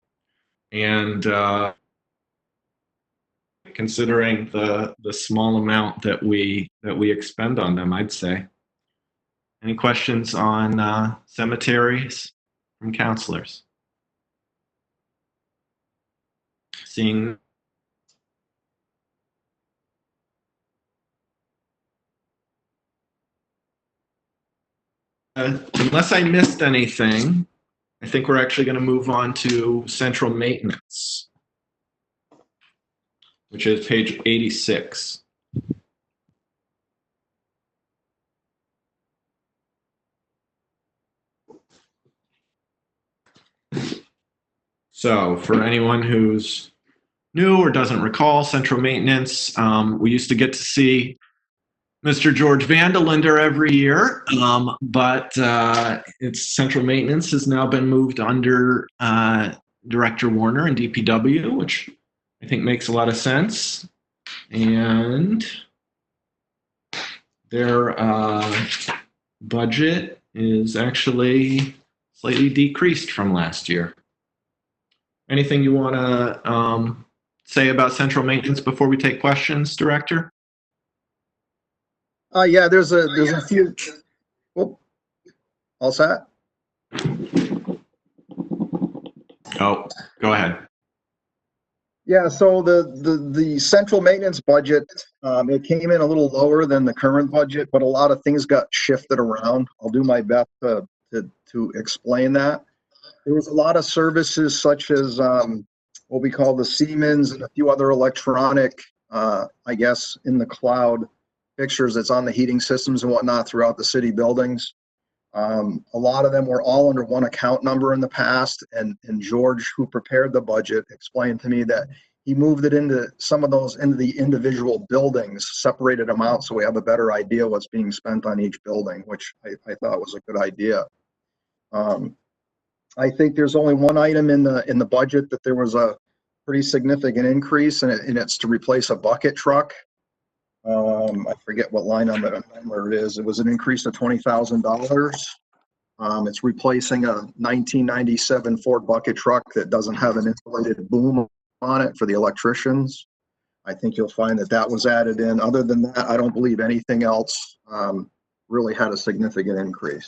considering the small amount that we expend on them, I'd say. Any questions on cemeteries from counselors? Seeing unless I missed anything, I think we're actually going to move on to central maintenance, which is page 86. So for anyone who's new or doesn't recall central maintenance, we used to get to see Mr. George Vandalinder every year, but its central maintenance has now been moved under Director Warner and DPW, which I think makes a lot of sense. And their budget is actually slightly decreased from last year. Anything you want to say about central maintenance before we take questions, Director? Yeah, there's a few. Well, all set? Oh, go ahead. Yeah, so the central maintenance budget, it came in a little lower than the current budget, but a lot of things got shifted around. I'll do my best to explain that. There was a lot of services such as what we call the Siemens and a few other electronic, I guess, in the cloud fixtures that's on the heating systems and whatnot throughout the city buildings. A lot of them were all under one account number in the past, and George, who prepared the budget, explained to me that he moved it into some of those into the individual buildings, separated them out so we have a better idea what's being spent on each building, which I thought was a good idea. I think there's only one item in the budget that there was a pretty significant increase, and it's to replace a bucket truck. I forget what line number it is. It was an increase of $20,000. It's replacing a 1997 Ford bucket truck that doesn't have an insulated boom on it for the electricians. I think you'll find that was added in. Other than that, I don't believe anything else really had a significant increase.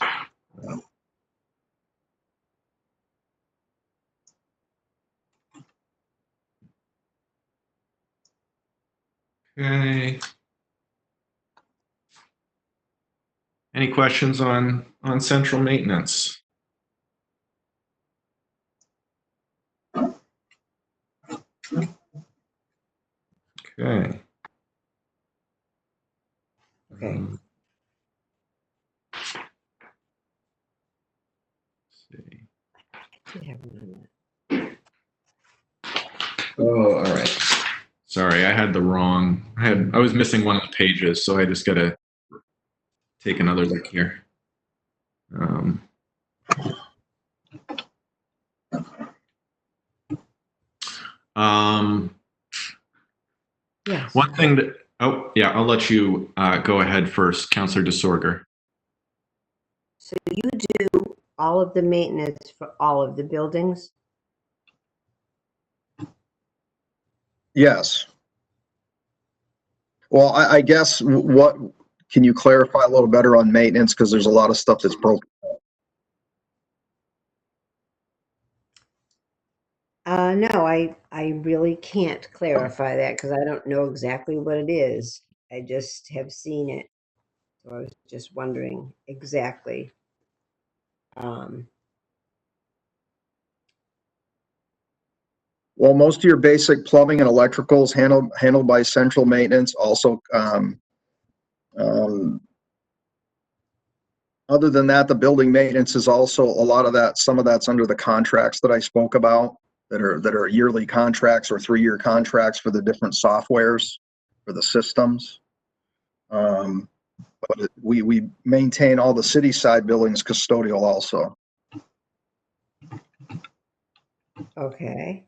Okay. Any questions on central maintenance? Okay. Okay. Let's see. Oh, all right. Sorry, I had the wrong. I was missing one of the pages, so I just gotta take another look here. Yes. One thing that, oh, yeah, I'll let you go ahead first, Counselor DeSorger. So you do all of the maintenance for all of the buildings? Yes. Well, I guess what, can you clarify a little better on maintenance? Because there's a lot of stuff that's broken. No, I really can't clarify that because I don't know exactly what it is. I just have seen it. So I was just wondering exactly. Well, most of your basic plumbing and electricals handled by central maintenance. Also, other than that, the building maintenance is also a lot of that. Some of that's under the contracts that I spoke about that are yearly contracts or 3-year contracts for the different softwares for the systems. But we maintain all the city side buildings custodial also. Okay.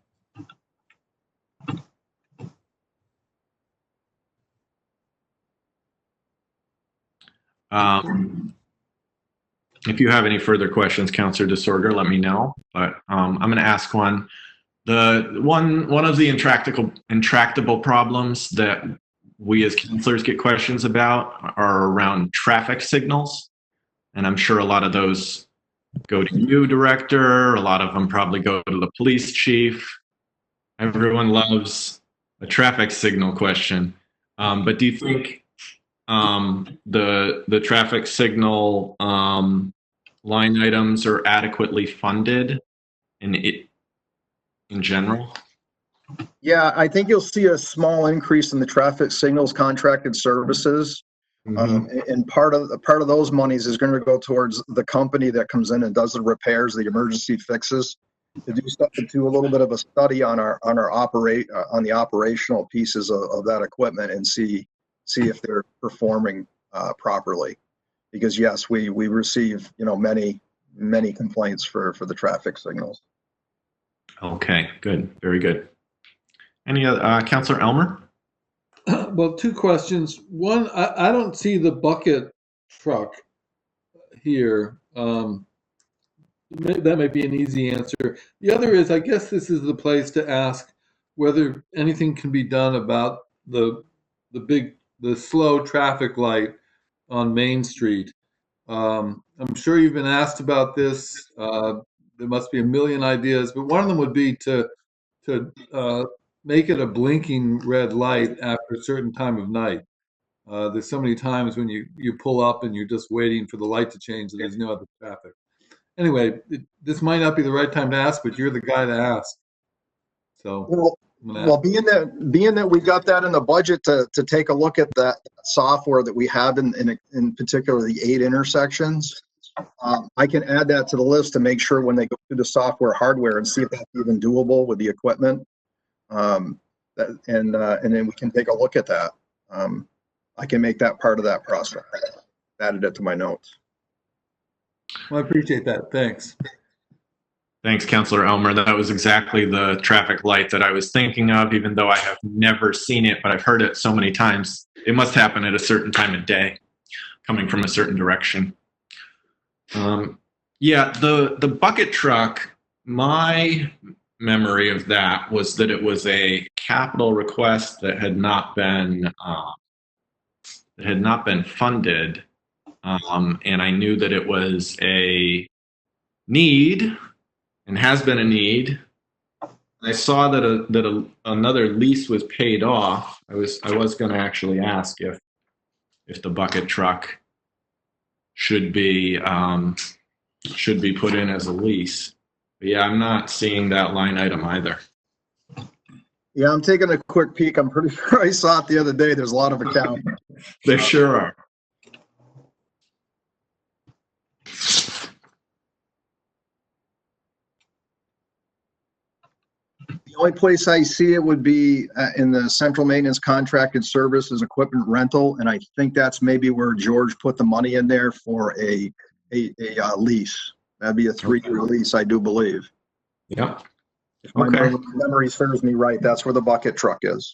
If you have any further questions, Counselor DeSorger, let me know. But I'm going to ask one. One of the intractable problems that we as counselors get questions about are around traffic signals. And I'm sure a lot of those go to you, Director. A lot of them probably go to the police chief. Everyone loves a traffic signal question. But do you think the traffic signal line items are adequately funded in general? Yeah, I think you'll see a small increase in the traffic signals contracted services. And part of those monies is going to go towards the company that comes in and does the repairs, the emergency fixes, to do a little bit of a study on on the operational pieces of that equipment and see if they're performing properly. Because yes, we receive many complaints for the traffic signals. Okay, good, very good. Any other, Councilor Elmer? Well, 2 questions. One, I don't see the bucket truck here. That might be an easy answer. The other is, I guess this is the place to ask whether anything can be done about the slow traffic light on Main Street. I'm sure you've been asked about this. There must be a million ideas, but one of them would be to make it a blinking red light after a certain time of night. There's so many times when you pull up and you're just waiting for the light to change and there's no other traffic. Anyway, this might not be the right time to ask, but you're the guy to ask. So, well, being that we got that in the budget to take a look at that software that we have in particular the 8 intersections, I can add that to the list to make sure when they go through the software hardware and see if that's even doable with the equipment. And then we can take a look at that. I can make that part of that process. Added it to my notes. Well, I appreciate that. Thanks. Thanks, Councilor Elmer. That was exactly the traffic light that I was thinking of, even though I have never seen it, but I've heard it so many times. It must happen at a certain time of day, coming from a certain direction. Yeah, the bucket truck, my memory of that was that it was a capital request that had not been funded, and I knew that it was a need and has been a need. I saw that another lease was paid off. I was going to actually ask if the bucket truck should be put in as a lease. But yeah, I'm not seeing that line item either. Yeah, I'm taking a quick peek. I'm pretty sure I saw it the other day. There's a lot of accounts. There sure are. The only place I see it would be in the central maintenance contracted services equipment rental, and I think that's maybe where George put the money in there for a lease. That'd be a 3-year lease, I do believe. Yep. If my Okay. memory serves me right, that's where the bucket truck is.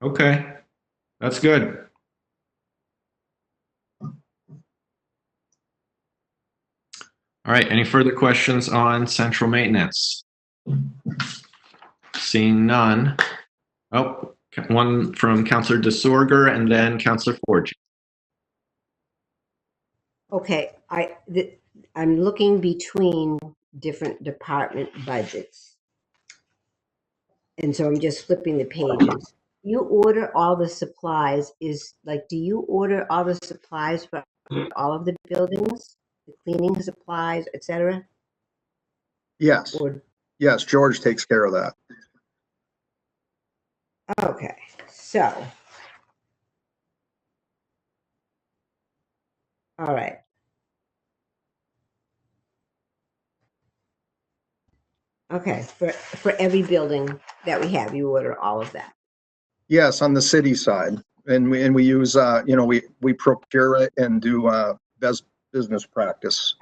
Okay. That's good. All right. Any further questions on central maintenance? Seeing none. Oh, one from Councillor DeSorger and then Councillor Forge. Okay, I'm looking between different department budgets. And so I'm just flipping the pages. You order all the supplies do you order all the supplies for all of the buildings, the cleaning supplies, etc.? Yes, Or, yes, George takes care of that. okay, so. All right. Okay, for every building that we have, you order all of that. Yes, on the city side. And we use, we procure it and do best business practice.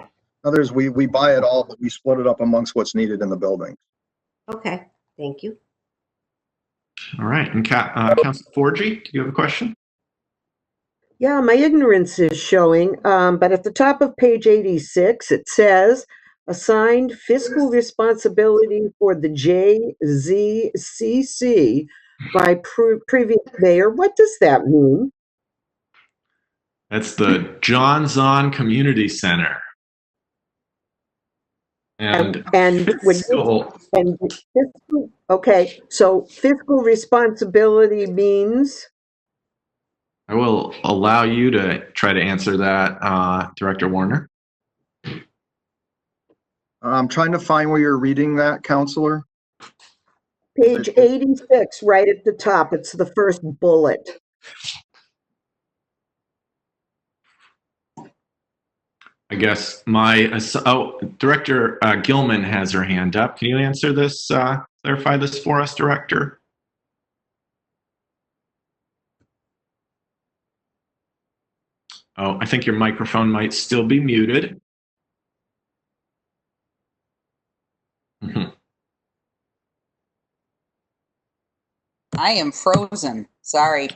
Others, we buy it all, but we split it up amongst what's needed in the building. Okay, thank you. All right. And Councillor Forgy, do you have a question? Yeah, my ignorance is showing, but at the top of page 86, it says, assigned fiscal responsibility for the JZCC by previous mayor. What does that mean? That's the John Zahn Community Center. And when okay, so fiscal responsibility means? I will allow you to try to answer that, Director Warner. I'm trying to find where you're reading that, Counselor. Page 86, right at the top. It's the first bullet. I guess Director Gilman has her hand up. Can you answer this, clarify this for us, Director? Oh, I think your microphone might still be muted. I am frozen. Sorry.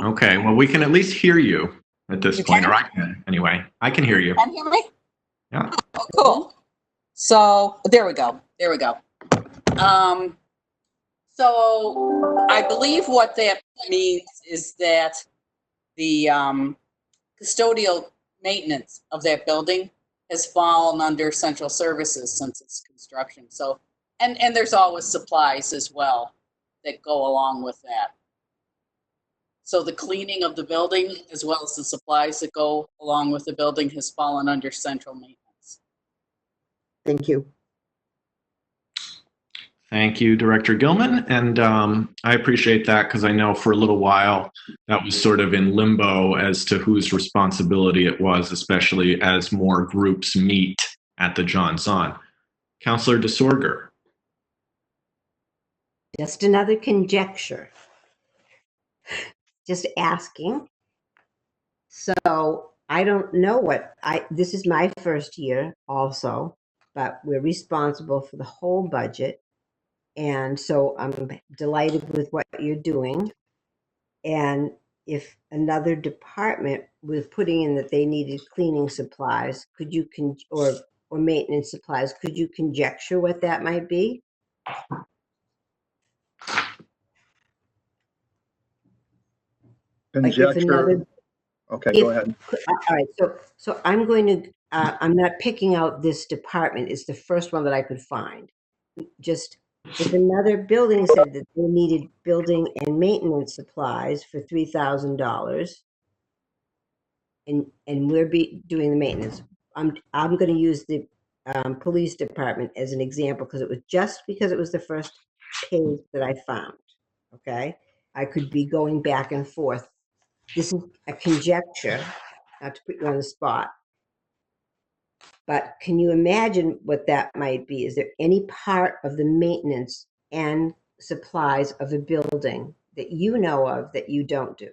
Okay, well, we can at least hear you at this You point, can? or I can. Anyway, I can hear you. Can you hear me? Yeah. Oh, cool. So there we go. There we go. So I believe what that means is that the custodial maintenance of that building has fallen under central services since its construction. So, and there's always supplies as well that go along with that. So the cleaning of the building, as well as the supplies that go along with the building, has fallen under central maintenance. Thank you. Thank you, Director Gilman. And I appreciate that because I know for a little while that was sort of in limbo as to whose responsibility it was, especially as more groups meet at the John Zahn. Councillor DeSorger. Just another conjecture. Just asking. So I don't know this is my first year also, but we're responsible for the whole budget. And so I'm delighted with what you're doing. And if another department was putting in that they needed cleaning supplies, could you or maintenance supplies, could you conjecture what that might be? Conjecture. Okay, go ahead. All right, so I'm going to, I'm not picking out this department. It's the first one that I could find. Just if another building said that they needed building and maintenance supplies for $3,000, and we're doing the maintenance, I'm going to use the police department as an example because it was the first page that I found. Okay, I could be going back and forth. This is a conjecture, not to put you on the spot. But can you imagine what that might be? Is there any part of the maintenance and supplies of a building that you know of that you don't do?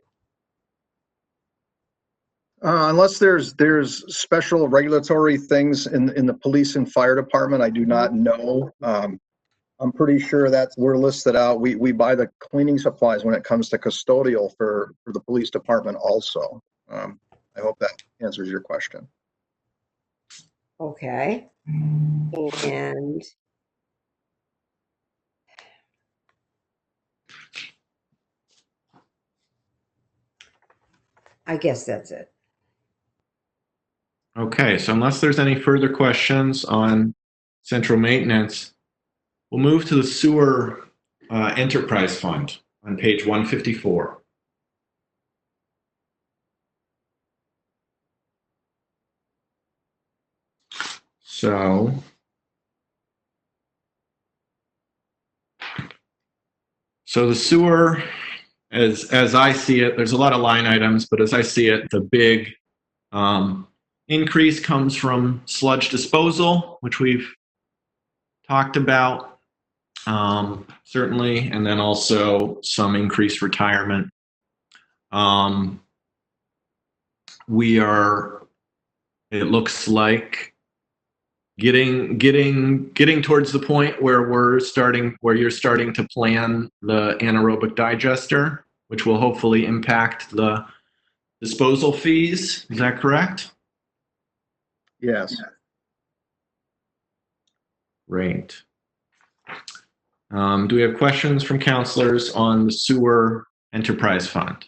Unless there's special regulatory things in the police and fire department, I do not know. I'm pretty sure that we're listed out. We buy the cleaning supplies when it comes to custodial for the police department also. I hope that answers your question. Okay. And I guess that's it. Okay, so unless there's any further questions on central maintenance, we'll move to the sewer enterprise fund on page 154. So the sewer, as I see it, there's a lot of line items, but as I see it, the big increase comes from sludge disposal, which we've talked about, certainly, and then also some increased retirement. We are, it looks like, getting towards the point where you're starting to plan the anaerobic digester, which will hopefully impact the disposal fees. Is that correct? Yes. Great. Do we have questions from counselors on the sewer enterprise fund?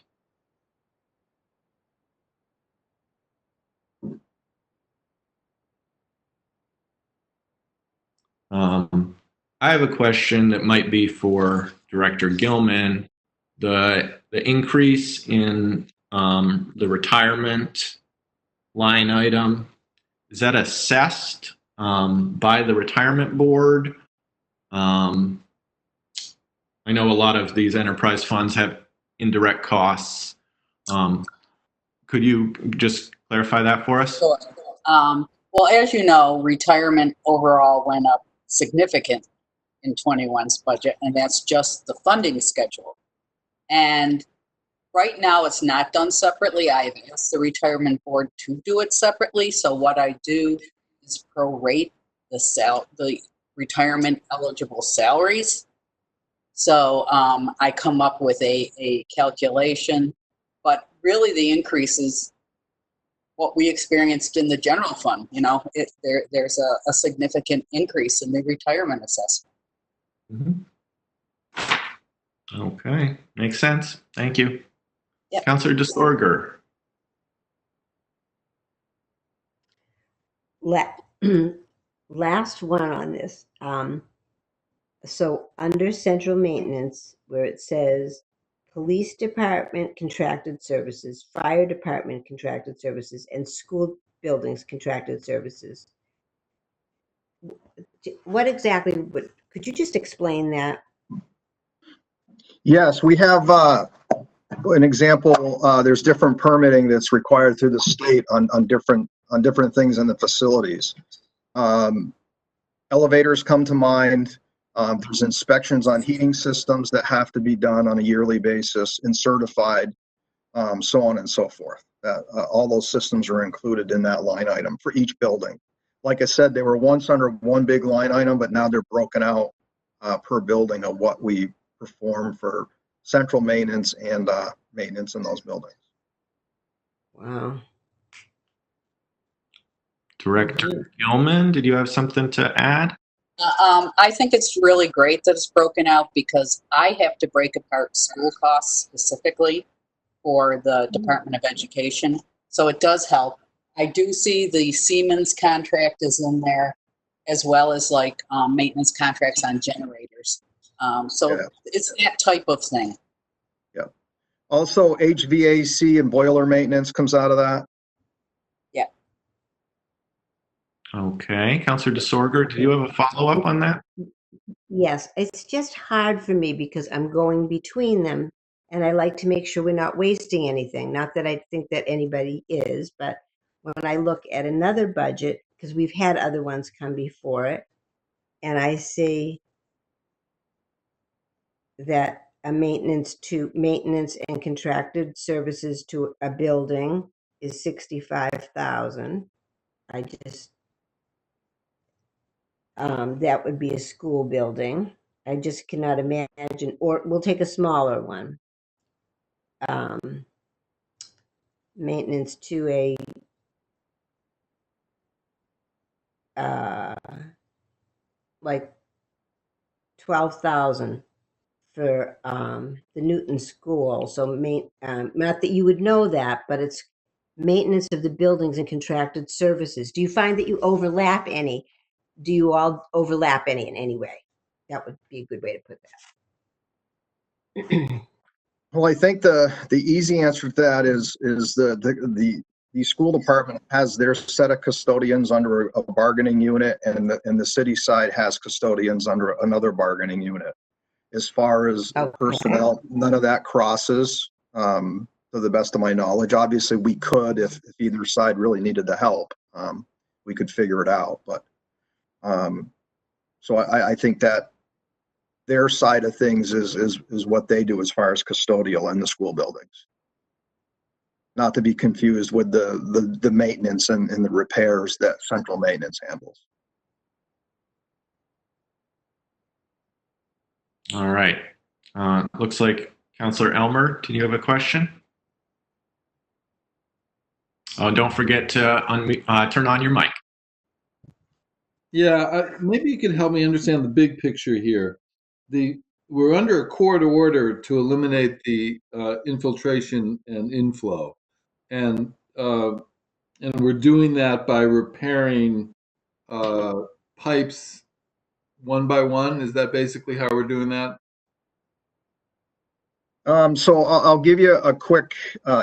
I have a question that might be for Director Gilman. The increase in the retirement line item, is that assessed by the retirement board? I know a lot of these enterprise funds have indirect costs. Could you just clarify that for us? Sure. Well, as you know, retirement overall went up significant in 21's budget, and that's just the funding schedule. And right now, it's not done separately. I've asked the retirement board to do it separately. So what I do is prorate the retirement eligible salaries. So I come up with a calculation, but really the increase is what we experienced in the general fund. You know, there's a significant increase in the retirement assessment. Mm-hmm. Okay, makes sense. Thank you. Yep. Councilor DeSorger. Last one on this. So under central maintenance, where it says police department contracted services, fire department contracted services, and school buildings contracted services. What exactly could you just explain that? Yes, we have an example. There's different permitting that's required through the state on different things in the facilities. Elevators come to mind. There's inspections on heating systems that have to be done on a yearly basis and certified, so on and so forth. All those systems are included in that line item for each building. Like I said, they were once under one big line item, but now they're broken out per building of what we perform for central maintenance and maintenance in those buildings. Wow. Director Gilman, did you have something to add? I think it's really great that it's broken out because I have to break apart school costs specifically for the Department of Education. So it does help. I do see the Siemens contract is in there, as well as like maintenance contracts on generators. So Yeah. It's that type of thing. Yeah. Also, HVAC and boiler maintenance comes out of that. Yeah. Okay, Councilor DeSorger, do you have a follow-up on that? Yes, it's just hard for me because I'm going between them and I like to make sure we're not wasting anything. Not that I think that anybody is, but when I look at another budget, because we've had other ones come before it, and I see that a maintenance and contracted services to a building is 65,000. I just, that would be a school building. I just cannot imagine, or we'll take a smaller one. Maintenance to a, like 12,000 for the Newton School. So not that you would know that, but it's maintenance of the buildings and contracted services. Do you find that you overlap any? Do you all overlap any in any way? That would be a good way to put that. Well, I think the easy answer to that is the school department has their set of custodians under a bargaining unit, and the city side has custodians under another bargaining unit. As far as Okay. personnel, none of that crosses, to the best of my knowledge. Obviously, we could, if either side really needed the help, we could figure it out. But so I think that their side of things is what they do as far as custodial in the school buildings. Not to be confused with the maintenance and the repairs that central maintenance handles. All right. Looks like Councilor Elmer, did you have a question? Oh, don't forget to turn on your mic. Yeah, maybe you could help me understand the big picture here. We're under a court order to eliminate the infiltration and inflow, and we're doing that by repairing pipes one by one. Is that basically how we're doing that? So I'll give you a quick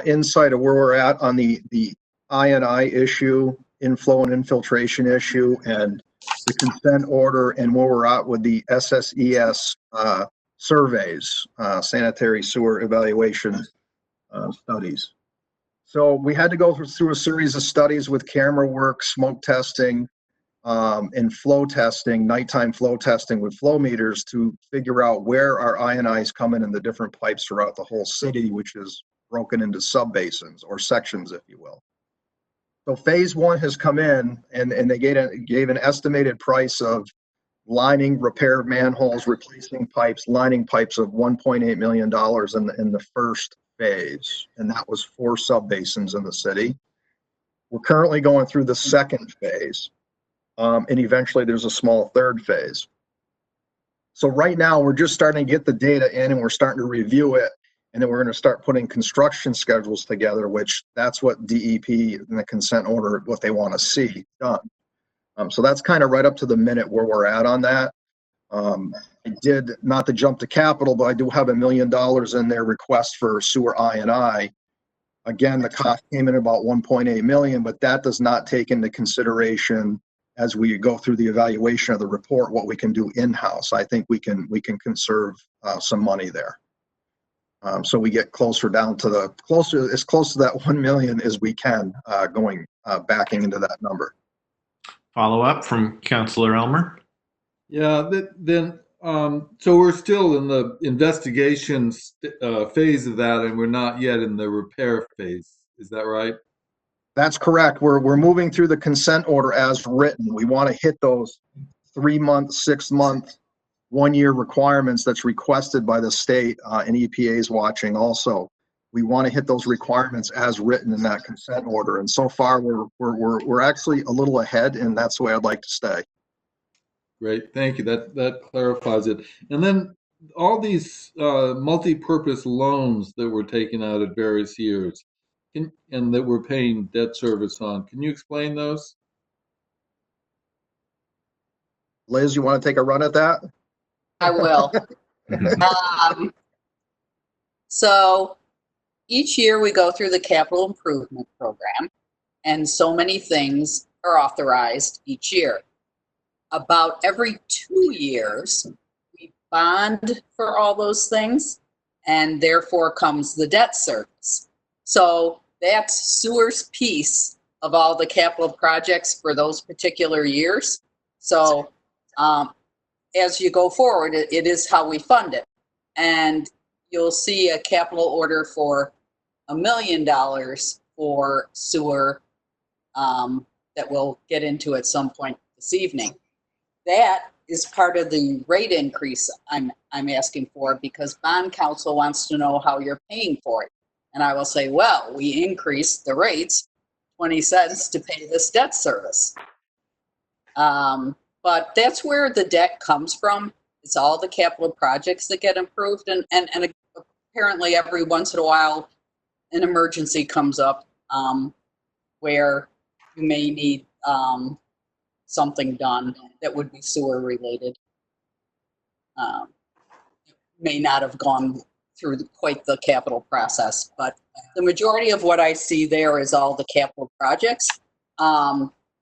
insight of where we're at on the I&I issue, inflow and infiltration issue, and the consent order, and where we're at with the SSES surveys, sanitary sewer evaluation studies. So we had to go through a series of studies with camera work, smoke testing, and flow testing, nighttime flow testing with flow meters to figure out where our I&Is come in the different pipes throughout the whole city, which is broken into sub-basins or sections, if you will. So phase one has come in, and they gave an estimated price of lining, repair manholes, replacing pipes, lining pipes of $1.8 million in the first phase, and that was 4 sub-basins in the city. We're currently going through the second phase. And eventually there's a small third phase. So right now we're just starting to get the data in, and we're starting to review it, and then we're going to start putting construction schedules together, which that's what DEP and the consent order, what they want to see done. So that's kind of right up to the minute where we're at on that. I did, not to jump to capital, but I do have $1 million in their request for sewer I&I. Again, the cost came in about 1.8 million, but that does not take into consideration, as we go through the evaluation of the report, what we can do in-house. I think we can conserve some money there. So we get closer down to as close to that 1 million as we can, backing into that number. Follow up from Councilor Elmer. Yeah, so we're still in the investigation phase of that, and we're not yet in the repair phase. Is that right? That's correct. We're moving through the consent order as written. We want to hit those 3-month, 6-month, 1-year requirements that's requested by the state, and EPA is watching also. We want to hit those requirements as written in that consent order. And so far we're actually a little ahead, and that's the way I'd like to stay. Great, thank you. That clarifies it. And then all these multi-purpose loans that were taken out at various years, and that we're paying debt service on. Can you explain those? Liz, you want to take a run at that? I will. So each year we go through the capital improvement program, and so many things are authorized each year. About every 2 years, we bond for all those things, and therefore comes the debt service. So that's sewer's piece of all the capital projects for those particular years. So as you go forward, it is how we fund it. And you'll see a capital order for $1 million for sewer that we'll get into at some point this evening. That is part of the rate increase I'm asking for, because bond counsel wants to know how you're paying for it. And I will say, well, we increased the rates 20 cents to pay this debt service. But that's where the debt comes from. It's all the capital projects that get improved. And apparently every once in a while, an emergency comes up where you may need something done that would be sewer related. May not have gone through quite the capital process, but the majority of what I see there is all the capital projects.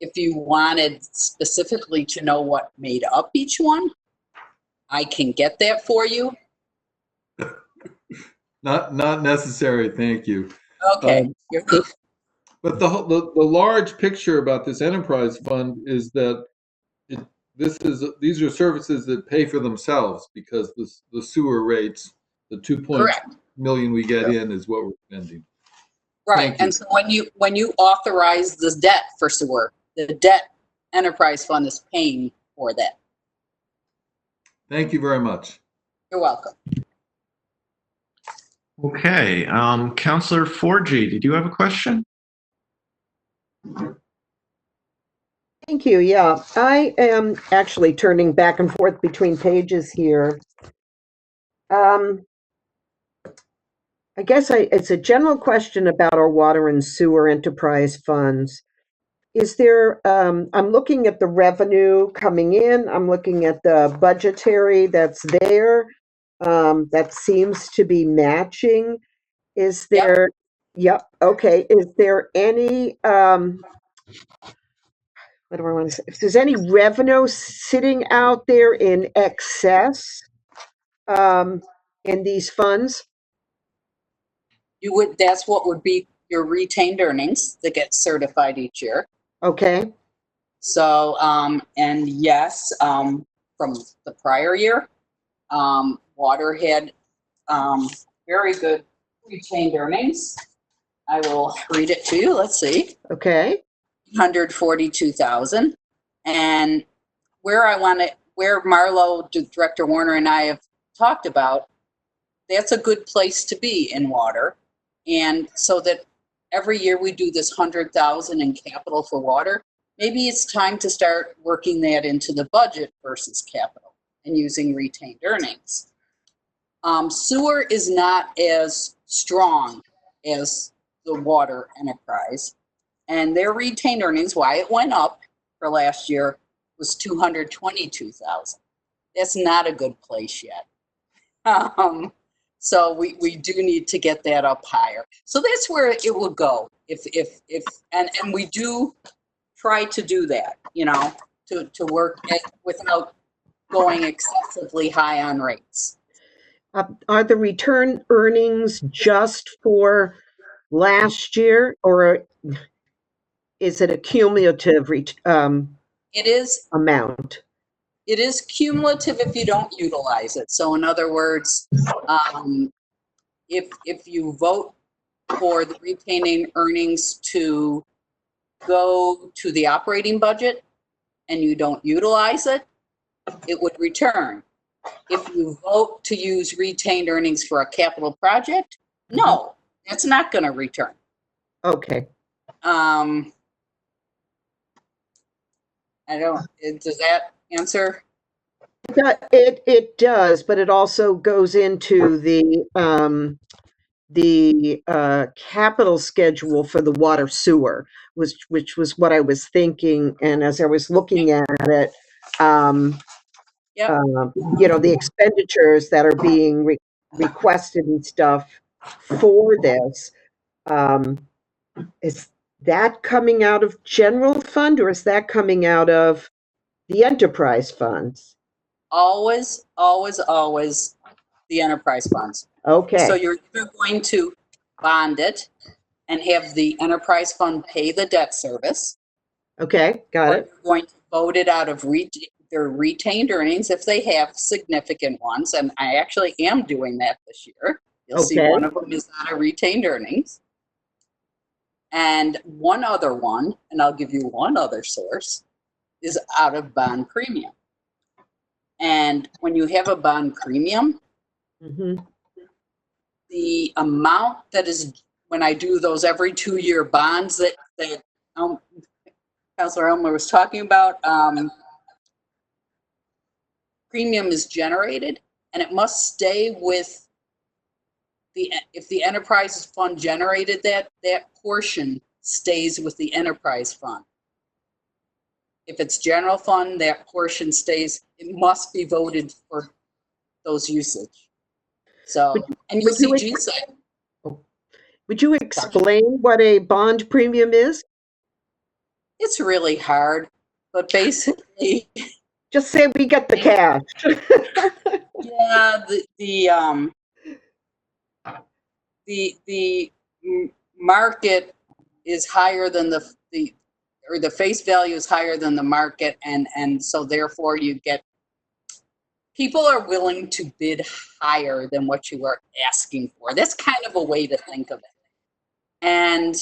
If you wanted specifically to know what made up each one, I can get that for you. Not necessary, thank you. Okay. But the large picture about this enterprise fund is that these are services that pay for themselves, because the sewer rates, the 2 million we get in is what we're spending. Right. And so when you authorize this debt for sewer, the debt enterprise fund is paying for that. Thank you very much. You're welcome. Okay, Counselor Forgy, did you have a question? Thank you. Yeah, I am actually turning back and forth between pages here. I guess it's a general question about our water and sewer enterprise funds. Is there, I'm looking at the revenue coming in, I'm looking at the budgetary that's there, that seems to be matching. Is there, yep, okay, is there any, what do I want to say? If there's any revenue sitting out there in excess, in these funds? That's what would be your retained earnings that get certified each year. Okay, So, and yes, from the prior year, water had very good retained earnings. I will read it to you. Let's see. okay, 142,000. And where Marlo, Director Warner, and I have talked about, that's a good place to be in water. And so that every year we do this 100,000 in capital for water, maybe it's time to start working that into the budget versus capital and using retained earnings. Sewer is not as strong as the water enterprise, and their retained earnings, why it went up for last year, was 222,000. That's not a good place yet. So we do need to get that up higher. So that's where it will go. And we do try to do that, to work without going excessively high on rates. are the return earnings just for last year, or is it a cumulative It is amount? It is cumulative if you don't utilize it. So in other words, if you vote for the retaining earnings to go to the operating budget and you don't utilize it, it would return. If you vote to use retained earnings for a capital project, no, that's not going to return. Okay. Does that answer? It does, but it also goes into the capital schedule for the water sewer, which was what I was thinking. And as I was looking at it, the expenditures that are being requested and stuff for this, is that coming out of general fund, or is that coming out of the enterprise funds? Always, always, always the enterprise funds. Okay. So you're either going to bond it and have the enterprise fund pay the debt service. Okay, got it. You're going to vote it out of their retained earnings if they have significant ones. And I actually am doing that this year. You'll see one of them is out of retained earnings. And one other one, and I'll give you one other source, is out of bond premium. And when you have a bond premium, Mhm. the amount that is, when I do those every 2-year bonds that Councilor Elmer was talking about, premium is generated, and it must stay with if the enterprise fund generated that portion stays with the enterprise fund. If it's general fund, that portion stays, it must be voted for those usage. So, and you'll see GSA. Would you explain what a bond premium is? It's really hard, but basically, Just say we get the cash. yeah, the market is higher than or the face value is higher than the market, and so therefore you get, people are willing to bid higher than what you are asking for. That's kind of a way to think of it. And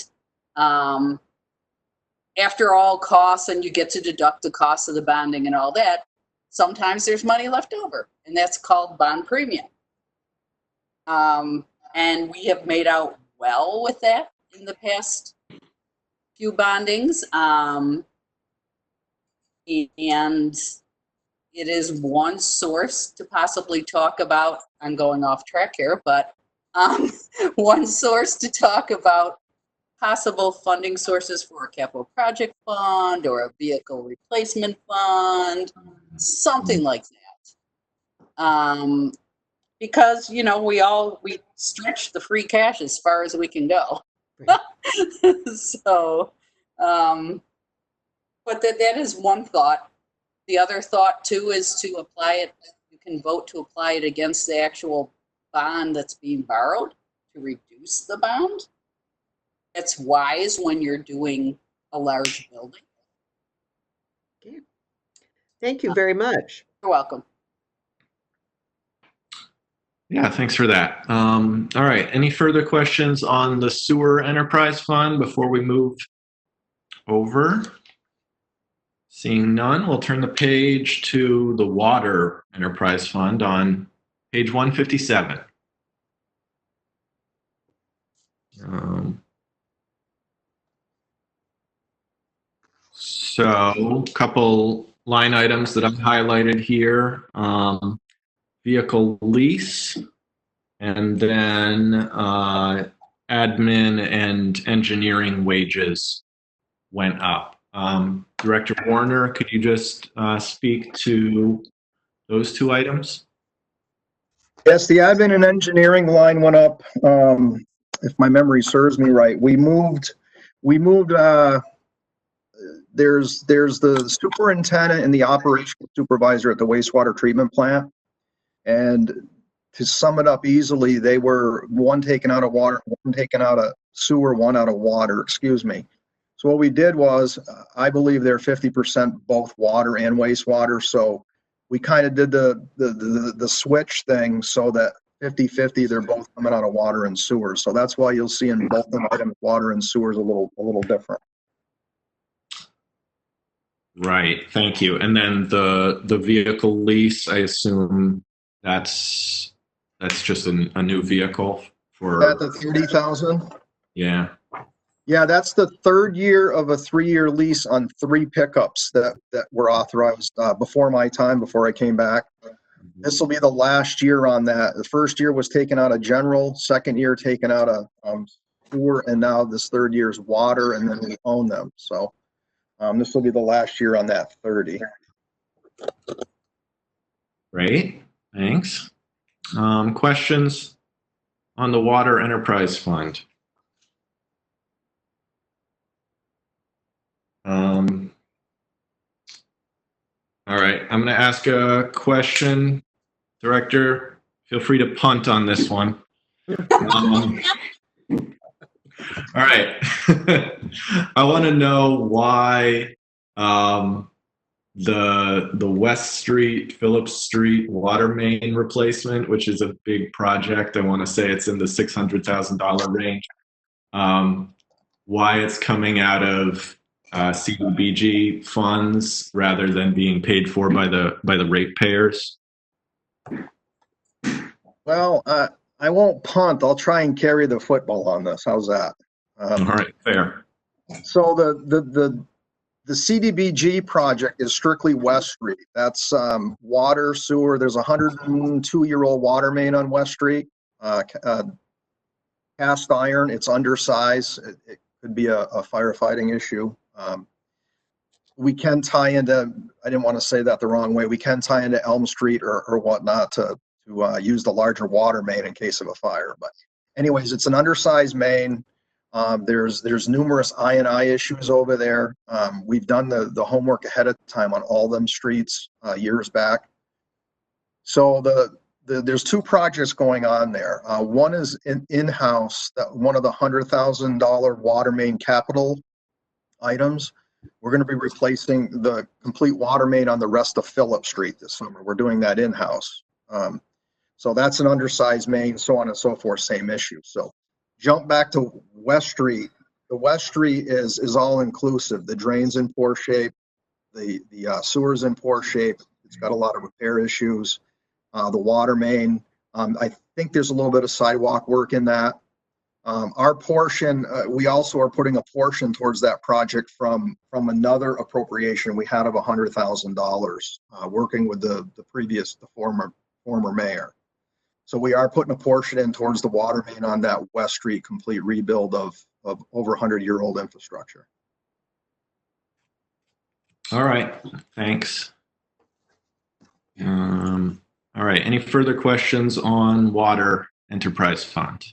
after all costs, and you get to deduct the cost of the bonding and all that, sometimes there's money left over, and that's called bond premium. And we have made out well with that in the past few bondings. And it is one source to possibly talk about, I'm going off track here, but one source to talk about possible funding sources for a capital project fund or a vehicle replacement fund, something like that. Because, you know, we stretch the free cash as far as we can go. So, but that is one thought. The other thought too is to apply it, you can vote to apply it against the actual bond that's being borrowed to reduce the bond. It's wise when you're doing a large building. Okay. Thank you very much. You're welcome. Yeah, thanks for that. All right, any further questions on the sewer enterprise fund before we move over? Seeing none, we'll turn the page to the water enterprise fund on page 157. So a couple line items that I've highlighted here. Vehicle lease, and then admin and engineering wages went up. Director Warner, could you just speak to those two items? Yes, the admin and engineering line went up. If my memory serves me right, we moved, there's the superintendent and the operations supervisor at the wastewater treatment plant. And to sum it up easily, they were one taken out of water, one taken out of sewer, one out of water, excuse me. So what we did was, I believe they're 50% both water and wastewater. So we kind of did the switch thing so that 50-50, they're both coming out of water and sewer. So that's why you'll see in both the items, water and sewer is a little different. Right, thank you. And then the vehicle lease, I assume that's just a new vehicle for Is that the 30,000? Yeah. Yeah, that's the third year of a 3-year lease on 3 pickups that were authorized before my time, before I came back. This will be the last year on that. The first year was taken out of general, second year taken out of sewer, and now this third year is water, and then we own them. So this will be the last year on that 30. Great, thanks. Questions on the water enterprise fund? All right, I'm going to ask a question. Director, feel free to punt on this one. All right. I want to know why the West Street, Phillips Street water main replacement, which is a big project, I want to say it's in the $600,000 range. why it's coming out of CDBG funds rather than being paid for by the ratepayers? Well, I won't punt. I'll try and carry the football on this. How's that? All right, fair. So the CDBG project is strictly West Street. That's water, sewer. There's a 102-year-old water main on West Street. Cast iron. It's undersized. It could be a firefighting issue. We can tie into, I didn't want to say that the wrong way, we can tie into Elm Street or whatnot to use the larger water main in case of a fire. But anyways, it's an undersized main. There's numerous I&I issues over there. We've done the homework ahead of time on all them streets years back. So there's two projects going on there. One is in-house, one of the $100,000 water main capital items. We're going to be replacing the complete water main on the rest of Phillip Street this summer. We're doing that in-house. So that's an undersized main, so on and so forth, same issue. So jump back to West Street. The West Street is all inclusive. The drain's in poor shape. The sewer's in poor shape. It's got a lot of repair issues. The water main, I think there's a little bit of sidewalk work in that. Our portion, we also are putting a portion towards that project from another appropriation we had of $100,000, working with the former mayor. So we are putting a portion in towards the water main on that West Street complete rebuild of over 100-year-old infrastructure. All right, thanks. All right, any further questions on Water Enterprise Fund?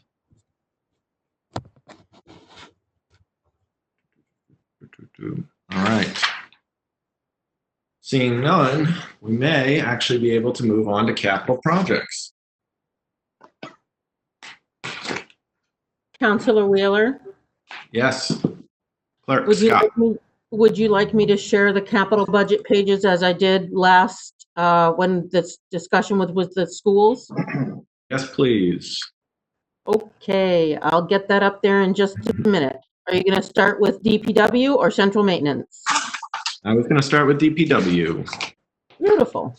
All right. Seeing none, we may actually be able to move on to capital projects. Counselor Wheeler, Yes. Clerk would Scott. you like me to share the capital budget pages as I did last when this discussion with the schools? Yes, please. Okay, I'll get that up there in just a minute. Are you going to start with DPW or central maintenance? I was going to start with DPW. Beautiful.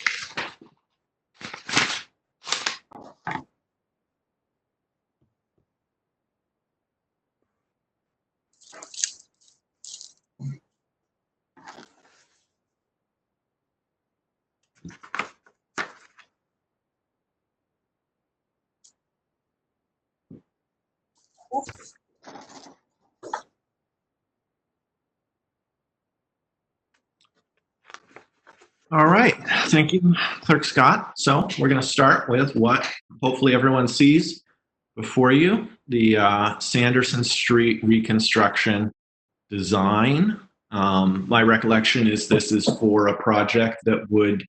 All right, thank you, Clerk Scott. So we're going to start with what hopefully everyone sees before you, the Sanderson Street reconstruction design. My recollection is this is for a project that would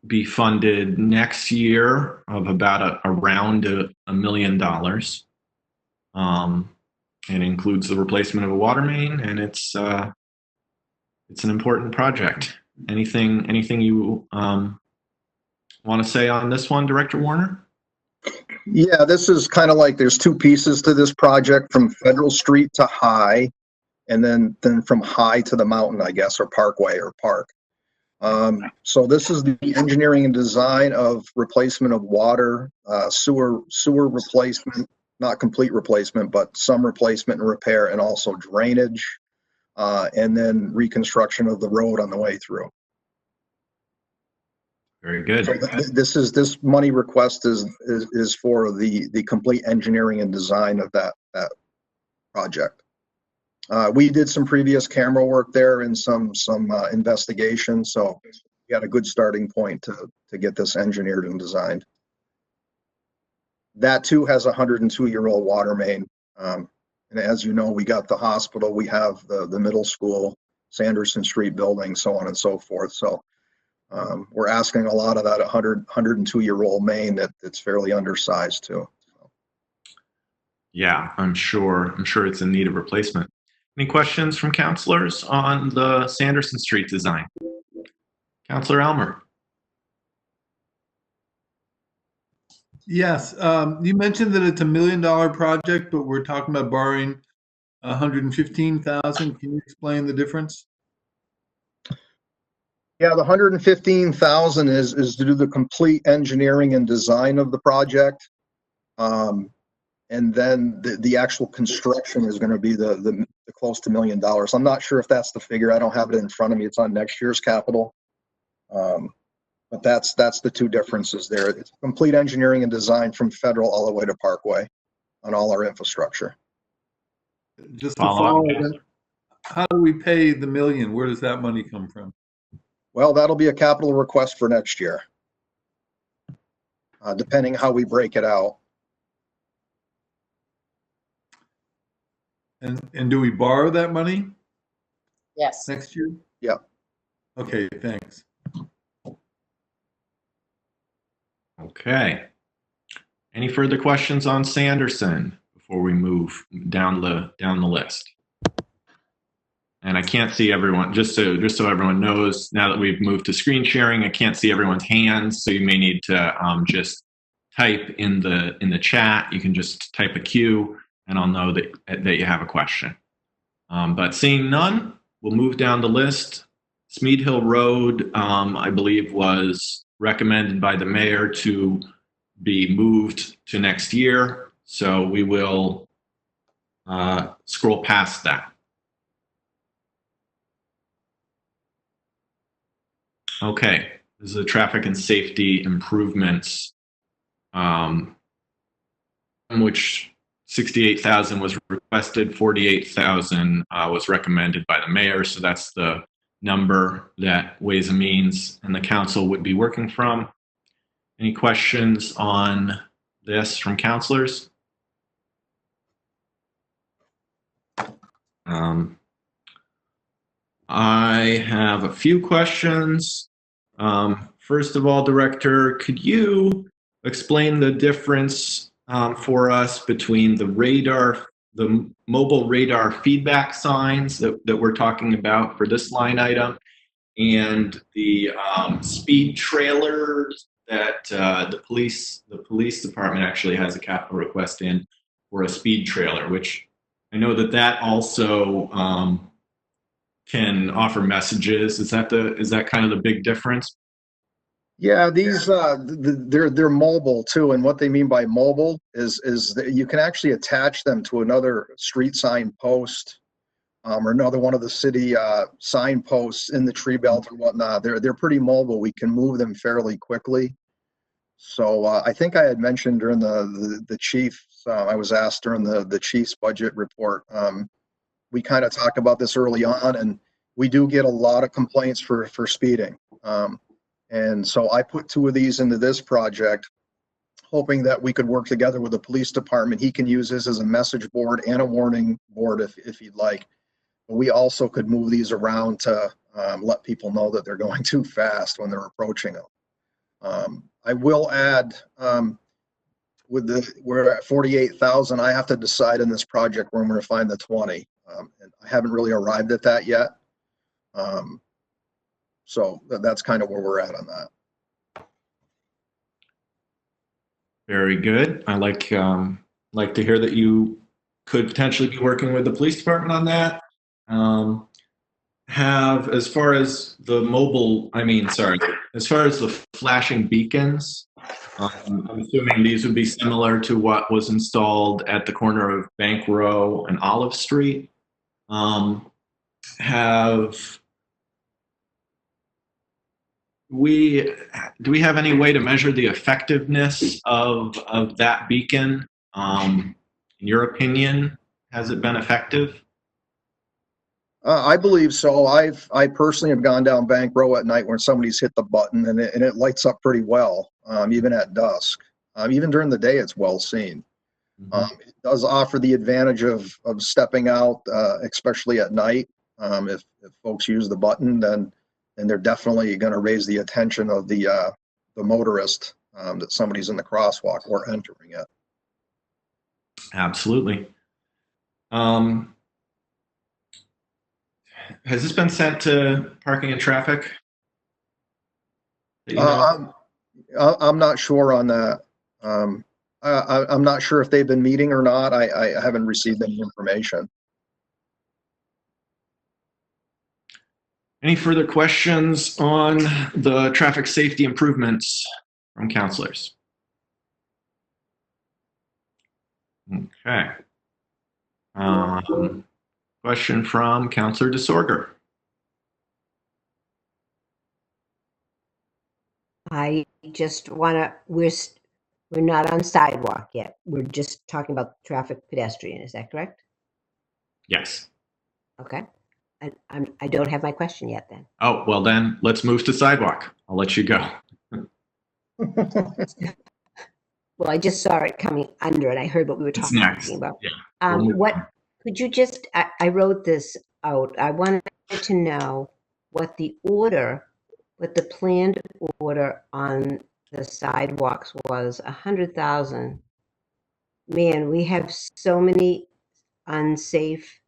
be funded next year of about around $1 million. It includes the replacement of a water main, and it's an important project. Anything you want to say on this one, Director Warner? Yeah, this is kind of like there's two pieces to this project, from Federal Street to High, and then from High to the mountain, I guess, or Parkway or Park. So this is the engineering and design of replacement of water, sewer replacement, not complete replacement, but some replacement and repair, and also drainage, and then reconstruction of the road on the way through. Very good. So this money request is for the complete engineering and design of that project. We did some previous camera work there and some investigation, so we got a good starting point to get this engineered and designed. That too has a 102-year-old water main. And as you know, we got the hospital, we have the middle school, Sanderson Street building, so on and so forth. So we're asking a lot of that 102-year-old main that's fairly undersized too. Yeah, I'm sure it's in need of replacement. Any questions from counselors on the Sanderson Street design? Counselor Elmer. Yes, you mentioned that it's $1 million project, but we're talking about borrowing 115,000. Can you explain the difference? Yeah, the 115,000 is to do the complete engineering and design of the project. And then the actual construction is going to be the close to $1 million. I'm not sure if that's the figure. I don't have it in front of me. It's on next year's capital. But that's the two differences there. It's complete engineering and design from federal all the way to Parkway on all our infrastructure. Just to Follow up. follow that, how do we pay the $1 million? Where does that money come from? Well, that'll be a capital request for next year, depending how we break it out. And do we borrow that money Yes. next year? Yeah. Okay, thanks. Okay. Any further questions on Sanderson before we move down the list? And I can't see everyone, just so everyone knows, now that we've moved to screen sharing, I can't see everyone's hands, so you may need to just type in the chat. You can just type a Q, and I'll know that you have a question. But seeing none, we'll move down the list. Smead Hill Road, I believe, was recommended by the mayor to be moved to next year, so we will scroll past that. Okay, this is the traffic and safety improvements, which 68,000 was requested, 48,000 was recommended by the mayor. So that's the number that Ways and Means and the council would be working from. Any questions on this from councilors? I have a few questions. First of all, Director, could you explain the difference for us between the mobile radar feedback signs that we're talking about for this line item and the speed trailers that the police department actually has a capital request in for a speed trailer, which I know that also can offer messages. Is that kind of the big difference? Yeah, these they're mobile too, and what they mean by mobile is that you can actually attach them to another street sign post or another one of the city sign posts in the tree belt or whatnot. They're pretty mobile. We can move them fairly quickly. So I think I had mentioned during the chief. I was asked during the chief's budget report. We kind of talked about this early on, and we do get a lot of complaints for speeding. And so I put 2 of these into this project, hoping that we could work together with the police department. He can use this as a message board and a warning board if he'd like. But we also could move these around to let people know that they're going too fast when they're approaching them. I will add, we're at 48,000. I have to decide in this project where I'm going to find the 20. And I haven't really arrived at that yet. So that's kind of where we're at on that. Very good. I like to hear that you could potentially be working with the police department on that. As far as the flashing beacons, I'm assuming these would be similar to what was installed at the corner of Bank Row and Olive Street. Do we have any way to measure the effectiveness of that beacon? In your opinion, has it been effective? I believe so. I personally have gone down Bank Row at night when somebody's hit the button and it lights up pretty well, even at dusk. Even during the day, it's well seen. Mm-hmm. It does offer the advantage of stepping out, especially at night. If folks use the button, then they're definitely going to raise the attention of the motorist that somebody's in the crosswalk or entering it. Absolutely. Has this been sent to parking and traffic? I'm not sure on that. I'm not sure if they've been meeting or not. I haven't received any information. Any further questions on the traffic safety improvements from councilors? Okay. Question from Councilor DeSorger. I just want to, we're not on sidewalk yet. We're just talking about traffic pedestrian. Is that correct? Yes. Okay. I don't have my question yet then. Oh, well then let's move to sidewalk. I'll let you go. Well, I just saw it coming under and I heard what we were It's talking next. about. Yeah. We'll move on. Could you just, I wrote this out. I wanted to know what the planned order on the sidewalks was. 100,000. Man, we have so many unsafe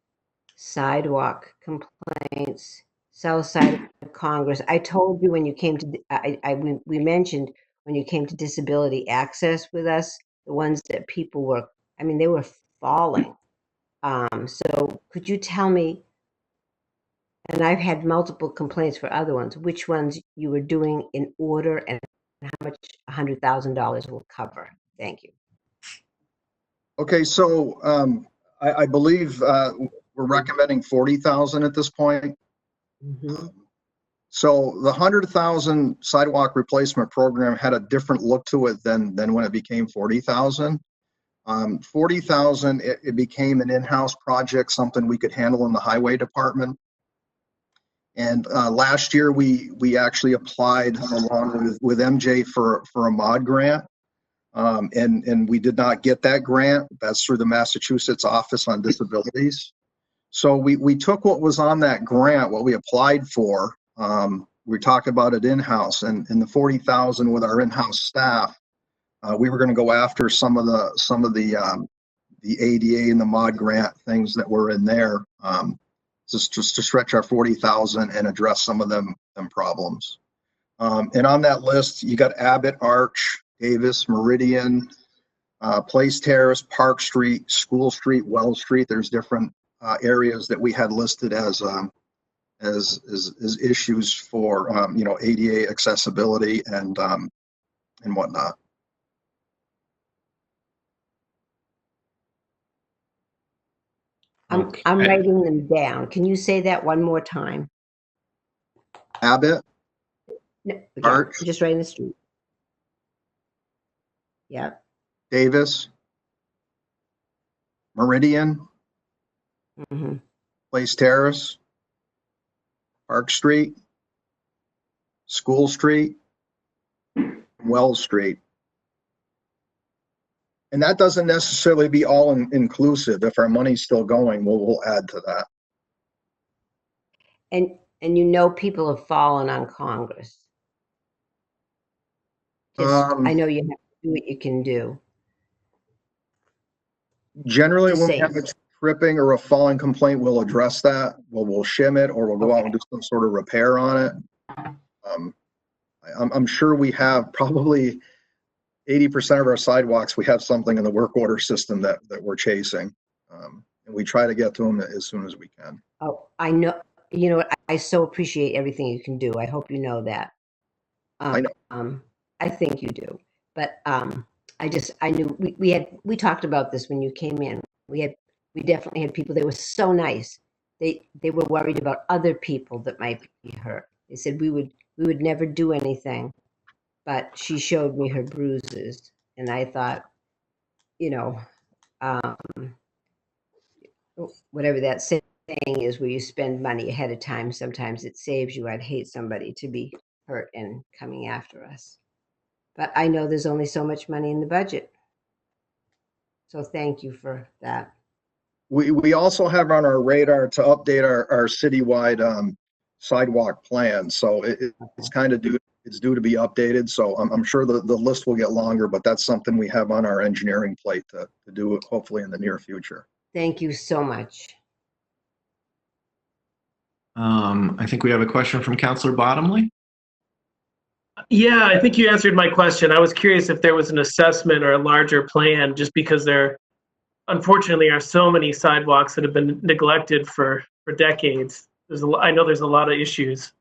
sidewalk complaints, south side of Congress. I told you when you came to, we mentioned when you came to disability access with us, the ones that people were, I mean, they were falling. So could you tell me, and I've had multiple complaints for other ones, which ones you were doing in order and how much $100,000 will cover? Thank you. Okay, so I believe we're recommending 40,000 at this point. Mm-hmm. So the 100,000 sidewalk replacement program had a different look to it than when it became 40,000. 40,000, it became an in-house project, something we could handle in the highway department. And last year we actually applied along with MJ for a MOD grant. And we did not get that grant. That's through the Massachusetts Office on Disabilities. So we took what was on that grant, what we applied for. We talked about it in-house, and the 40,000 with our in-house staff, we were going to go after some of the ADA and the MOD grant things that were in there, just to stretch our 40,000 and address some of them problems. And on that list, you got Abbott, Arch, Davis, Meridian, Place Terrace, Park Street, School Street, Wells Street. There's different areas that we had listed as issues for ADA accessibility and whatnot. I'm writing them down. Can you say that one more time? Abbott, No, yeah, Arch, just writing the street. Yeah. Davis, Meridian, Mm-hmm. Place Terrace, Park Street, School Street, Wells Street. And that doesn't necessarily be all inclusive. If our money's still going, we'll add to that. And people have fallen on Congress. I know you have to do what you can do. Generally, when we have a tripping or a falling complaint, we'll address that. We'll shim it, or we'll go out and do some sort of repair on it. I'm sure we have probably 80% of our sidewalks, we have something in the work order system that we're chasing. And we try to get to them as soon as we can. Oh, I know. You know what? I so appreciate everything you can do. I hope you know that. I know. I think you do. But I knew we talked about this when you came in. We definitely had people that were so nice. They were worried about other people that might be hurt. They said we would never do anything, but she showed me her bruises, and I thought, whatever that saying is, where you spend money ahead of time, sometimes it saves you. I'd hate somebody to be hurt and coming after us. But I know there's only so much money in the budget. So thank you for that. We also have on our radar to update our citywide sidewalk plan. So it's kind of due to be updated. So I'm sure the list will get longer, but that's something we have on our engineering plate to do it hopefully in the near future. Thank you so much. I think we have a question from Councilor Bottomley. Yeah, I think you answered my question. I was curious if there was an assessment or a larger plan, just because there, unfortunately, are so many sidewalks that have been neglected for decades. I know there's a lot of issues.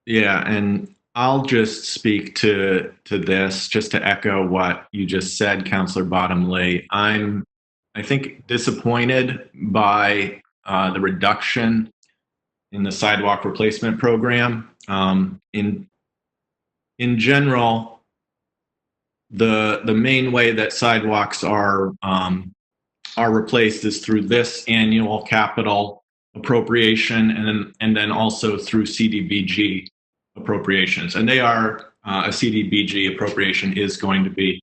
Yeah, and I'll just speak to this, just to echo what you just said, Councillor Bottomley. I think, disappointed by the reduction in the sidewalk replacement program. In general, the main way that sidewalks are replaced is through this annual capital appropriation, and then also through CDBG appropriations. And they are a CDBG appropriation is going to be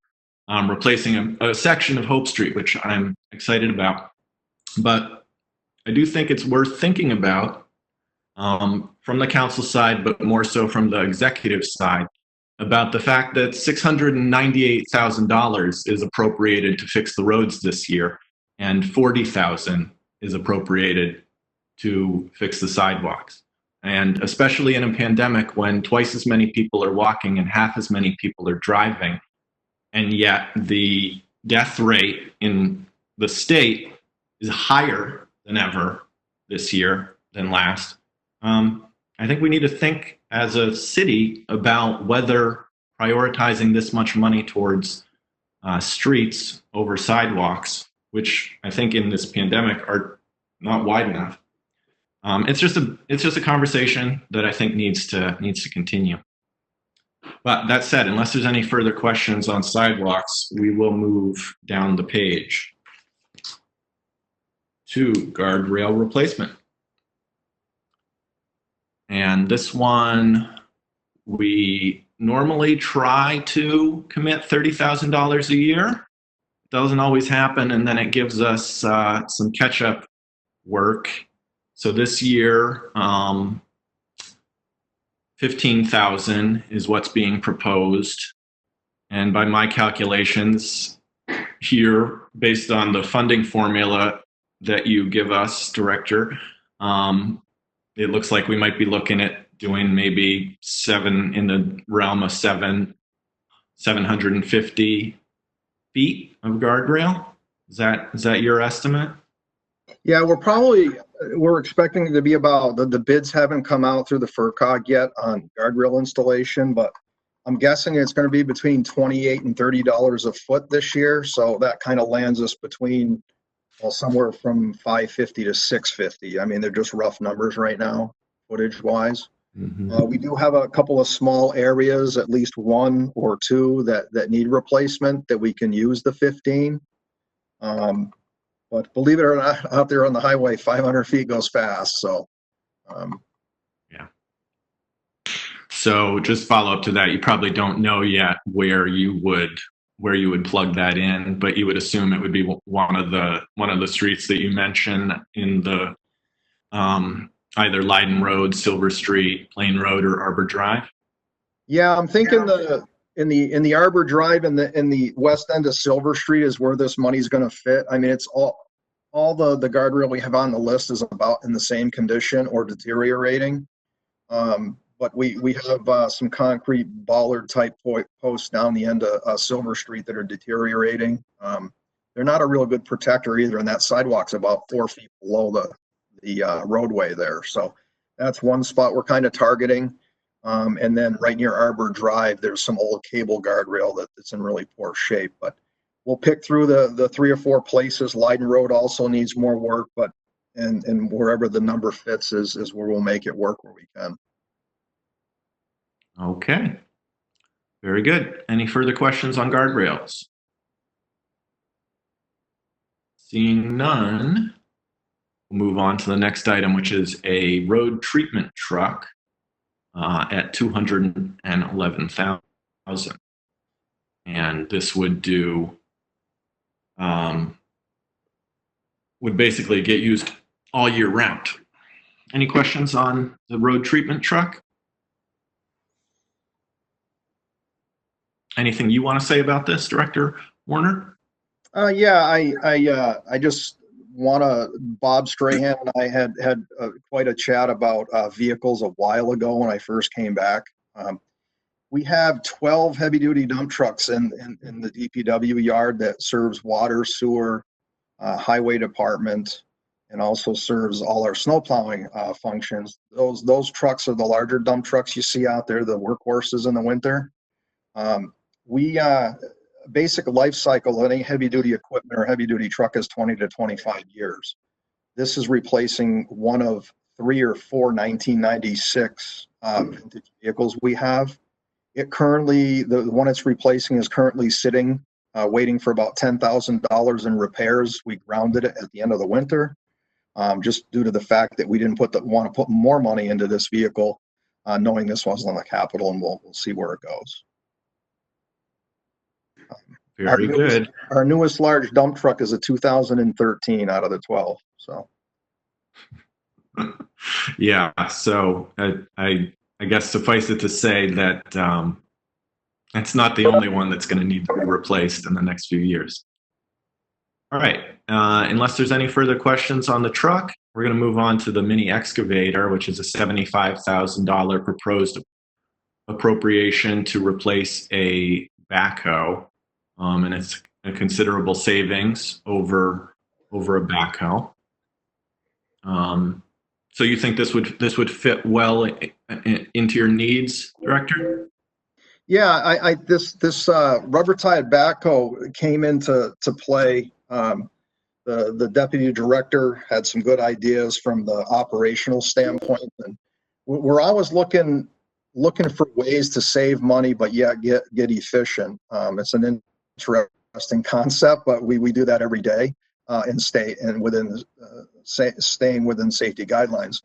replacing a section of Hope Street, which I'm excited about. But I do think it's worth thinking about from the council side, but more so from the executive side, about the fact that $698,000 is appropriated to fix the roads this year, and $40,000 is appropriated to fix the sidewalks. And especially in a pandemic when twice as many people are walking and half as many people are driving, and yet the death rate in the state is higher than ever this year than last. I think we need to think as a city about whether prioritizing this much money towards streets over sidewalks, which I think in this pandemic are not wide enough. It's just a conversation that I think needs to continue. But that said, unless there's any further questions on sidewalks, we will move down the page to guardrail replacement. And this one, we normally try to commit $30,000 a year. It doesn't always happen, and then it gives us some catch-up work. So this year, 15,000 is what's being proposed. And by my calculations here, based on the funding formula that you give us, Director, it looks like we might be looking at doing maybe in the realm of 750 feet of guardrail. Is that your estimate? Yeah, we're expecting it to be about, the bids haven't come out through the FERCog yet on guardrail installation, but I'm guessing it's going to be between $28 and $30 a foot this year. So that kind of lands us between, well, somewhere from 550 to 650. I mean, they're just rough numbers right now, footage wise. Mm-hmm. We do have a couple of small areas, at least one or two that need replacement that we can use the 15. But believe it or not, out there on the highway, 500 feet goes fast. So, yeah. So just follow up to that. You probably don't know yet where you would plug that in, but you would assume it would be one of the streets that you mentioned in the either Leiden Road, Silver Street, Plain Road, or Arbor Drive. Yeah, I'm thinking in the Arbor Drive in the west end of Silver Street is where this money's going to fit. I mean, it's all the guardrail we have on the list is about in the same condition or deteriorating. But we have some concrete bollard type posts down the end of Silver Street that are deteriorating. They're not a real good protector either, and that sidewalk's about 4 feet below the roadway there. So that's one spot we're kind of targeting. And then right near Arbor Drive, there's some old cable guardrail that's in really poor shape. But we'll pick through the 3 or 4 places. Leiden Road also needs more work, but and wherever the number fits is where we'll make it work where we can. Okay. Very good. Any further questions on guardrails? Seeing none, we'll move on to the next item, which is a road treatment truck at $211,000. And this would basically get used all year round. Any questions on the road treatment truck? Anything you want to say about this, Director Warner? Yeah, I just want to. Bob Strahan and I had quite a chat about vehicles a while ago when I first came back. We have 12 heavy-duty dump trucks in the DPW yard that serves water, sewer, highway department, and also serves all our snow plowing functions. Those trucks are the larger dump trucks you see out there, the workhorses in the winter. Basic life cycle of any heavy duty equipment or heavy duty truck is 20 to 25 years. This is replacing one of 3 or 4 1996 vintage vehicles we have. It currently, the one it's replacing is currently sitting, waiting for about $10,000 in repairs. We grounded it at the end of the winter, just due to the fact that we didn't want to put more money into this vehicle, knowing this wasn't on the capital, and we'll see where it goes. Very good. Our newest large dump truck is a 2013 out of the 12. So. Yeah. So I guess suffice it to say that it's not the only one that's going to need to be replaced in the next few years. All right. Unless there's any further questions on the truck, we're going to move on to the mini excavator, which is a $75,000 proposed appropriation to replace a backhoe. And it's a considerable savings over a backhoe. So you think this would fit well into your needs, Director? Yeah, this rubber-tied backhoe came into play. The deputy director had some good ideas from the operational standpoint, and we're always looking for ways to save money, but yet get efficient. It's an interesting concept, but we do that every day and staying within safety guidelines.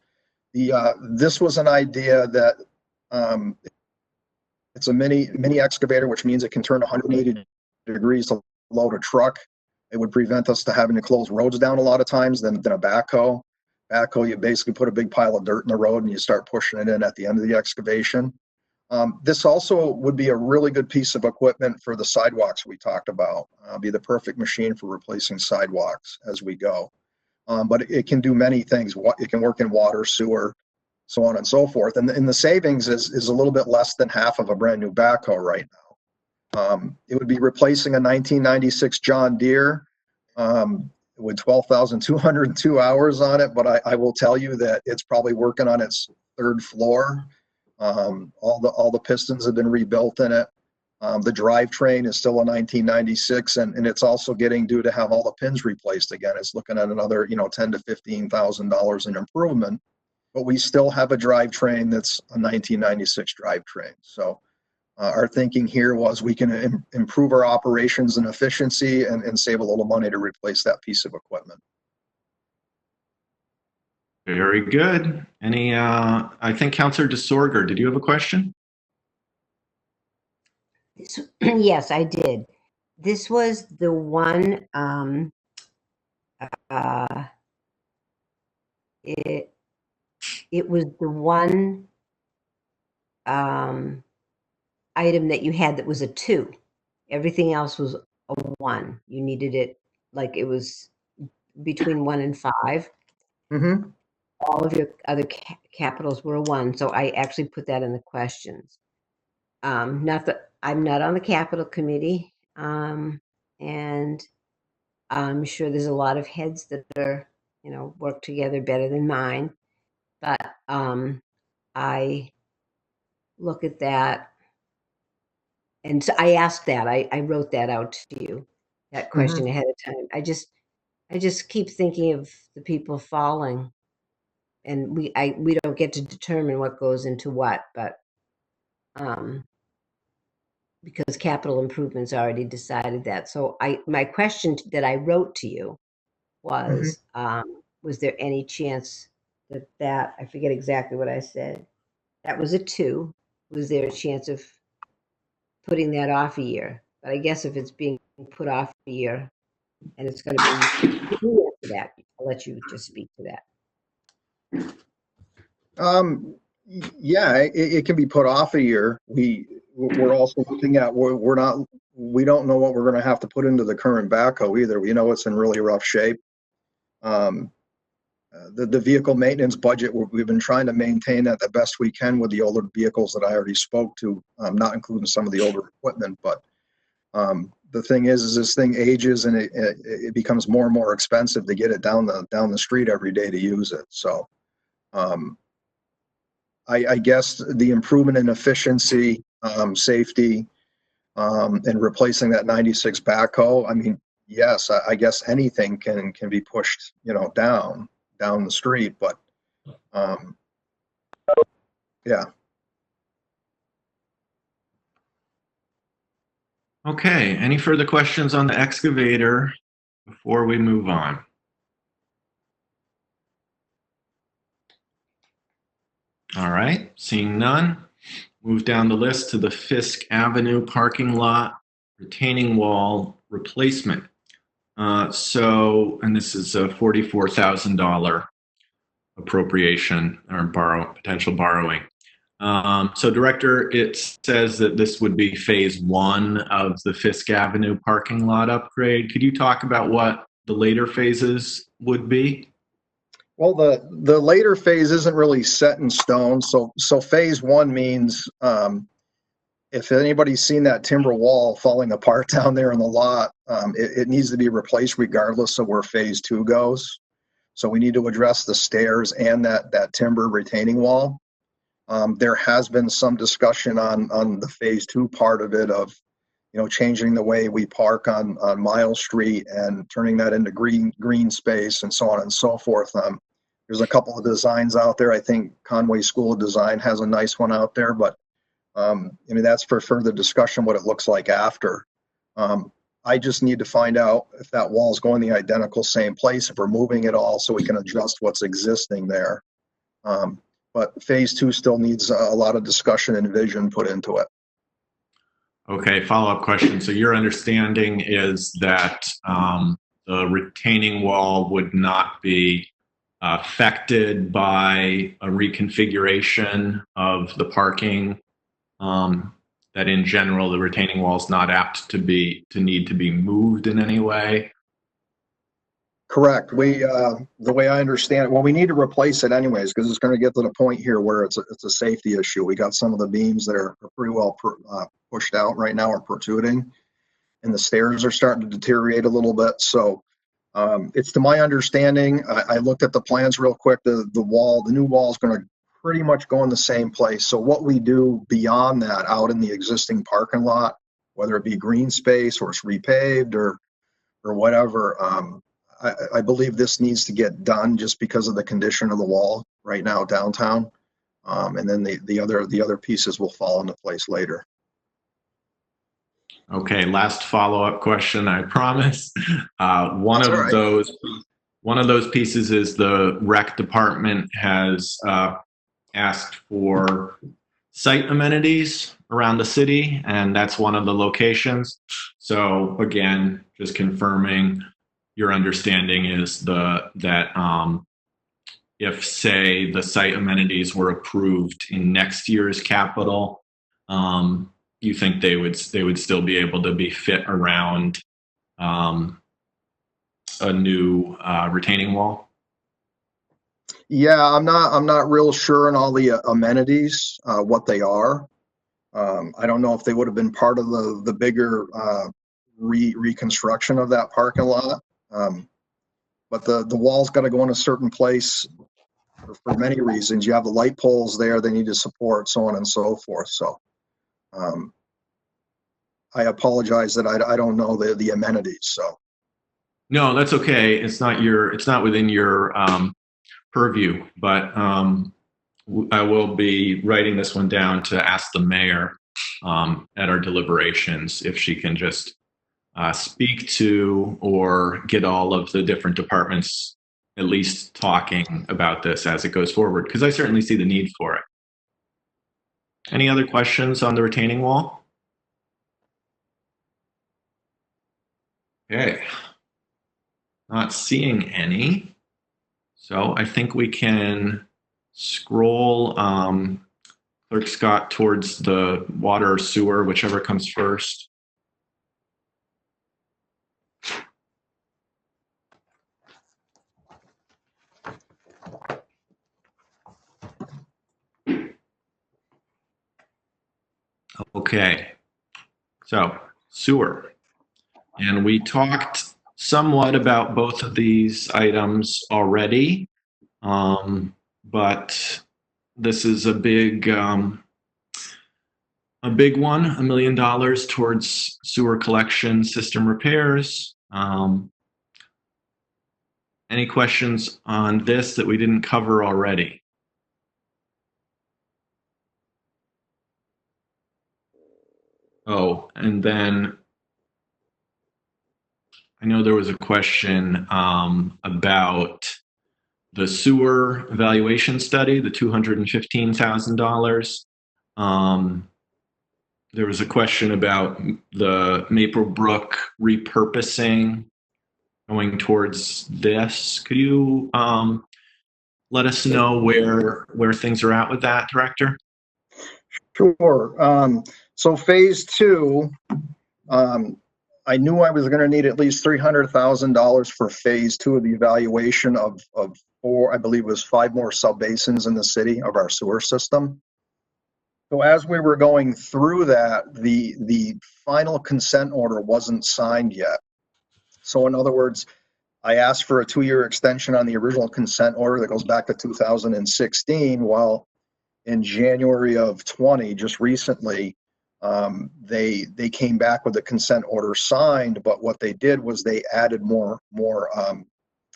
This was an idea that it's a mini excavator, which means it can turn 180 degrees to load a truck. It would prevent us to having to close roads down a lot of times than a backhoe. Backhoe, you basically put a big pile of dirt in the road and you start pushing it in at the end of the excavation. This also would be a really good piece of equipment for the sidewalks we talked about. Be the perfect machine for replacing sidewalks as we go. But it can do many things. It can work in water, sewer, so on and so forth. And the savings is a little bit less than half of a brand new backhoe right now. It would be replacing a 1996 John Deere with 12,202 hours on it. But I will tell you that it's probably working on its 3rd floor. All the pistons have been rebuilt in it. The drivetrain is still a 1996, and it's also getting due to have all the pins replaced again. It's looking at another, $10,000 to $15,000 in improvement. But we still have a drivetrain that's a 1996 drivetrain. So our thinking here was we can improve our operations and efficiency and save a little money to replace that piece of equipment. Very good. I think Councilor DeSorger, did you have a question? Yes, I did. This was the one, it was the one item that you had that was a 2. Everything else was a 1. You needed it like it was between 1 and 5. Mm-hmm. All of your other capitals were a 1. So I actually put that in the questions. Not that I'm not on the capital committee, and I'm sure there's a lot of heads that are, work together better than mine. But I look at that, and so I asked that. I wrote that out to you, that question ahead of time. I just keep thinking of the people falling, and we don't get to determine what goes into what, but because capital improvements already decided that. So my question that I wrote to you was there any chance that I forget exactly what I said. That was a 2. Was there a chance of putting that off a year? But I guess if it's being put off a year and it's going to be that, I'll let you just speak to that. Yeah, it can be put off a year. We're also looking at we don't know what we're going to have to put into the current backhoe either. We know it's in really rough shape. The vehicle maintenance budget, we've been trying to maintain that the best we can with the older vehicles that I already spoke to, not including some of the older equipment. But the thing is this thing ages and it becomes more and more expensive to get it down the street every day to use it. So I guess the improvement in efficiency, safety, and replacing that 96 backhoe, I mean, yes, I guess anything can be pushed, down the street, but yeah. Okay, any further questions on the excavator before we move on? All right, seeing none, move down the list to the Fisk Avenue parking lot retaining wall replacement. And this is a $44,000 appropriation or potential borrowing. So Director, it says that this would be phase 1 of the Fisk Avenue parking lot upgrade. Could you talk about what the later phases would be? Well, the later phase isn't really set in stone. So phase 1 means, if anybody's seen that timber wall falling apart down there in the lot, it needs to be replaced regardless of where phase 2 goes. So we need to address the stairs and that timber retaining wall. There has been some discussion on the phase 2 part of it of, changing the way we park on Miles Street and turning that into green space and so on and so forth. There's a couple of designs out there. I think Conway School of Design has a nice one out there, but I mean, that's for further discussion, what it looks like after. I just need to find out if that wall is going the identical same place, if we're moving it all so we can adjust what's existing there. But phase 2 still needs a lot of discussion and vision put into it. Okay, follow-up question. So your understanding is that the retaining wall would not be affected by a reconfiguration of the parking, that in general the retaining wall is not apt to need to be moved in any way? Correct. The way I understand it, well, we need to replace it anyways because it's going to get to the point here where it's a safety issue. We got some of the beams that are pretty well pushed out right now, or protruding, and the stairs are starting to deteriorate a little bit. So it's to my understanding, I looked at the plans real quick, the new wall is going to pretty much go in the same place. So what we do beyond that out in the existing parking lot, whether it be green space or it's repaved or whatever, I believe this needs to get done just because of the condition of the wall right now downtown. And then the other pieces will fall into place later. Okay, last follow-up question, I promise. One of those pieces is the rec department has asked for site amenities around the city, and that's one of the locations. So again, just confirming your understanding is that if, say, the site amenities were approved in next year's capital, you think they would still be able to be fit around a new retaining wall? Yeah, I'm not real sure on all the amenities, what they are. I don't know if they would have been part of the bigger reconstruction of that parking lot. But the wall's got to go in a certain place for many reasons. You have the light poles there, they need to support, so on and so forth. So I apologize that I don't know the amenities. So no, that's okay. It's not within your purview, but I will be writing this one down to ask the mayor at our deliberations if she can just speak to or get all of the different departments at least talking about this as it goes forward, because I certainly see the need for it. Any other questions on the retaining wall? Okay, not seeing any. So I think we can scroll, Clerk Scott, towards the water or sewer, whichever comes first. Okay, so sewer. And we talked somewhat about both of these items already, but this is a big one, $1 million towards sewer collection system repairs. Any questions on this that we didn't cover already? Oh, and then I know there was a question about the sewer evaluation study, the $215,000. There was a question about the Maple Brook repurposing going towards this. Could you let us know where things are at with that, Director? Sure. So phase two, I knew I was going to need at least $300,000 for phase two of the evaluation of four, I believe it was 5 more sub-basins in the city of our sewer system. So as we were going through that, the final consent order wasn't signed yet. So in other words, I asked for a 2-year extension on the original consent order that goes back to 2016, while in January of 20, just recently, they came back with the consent order signed, but what they did was they added more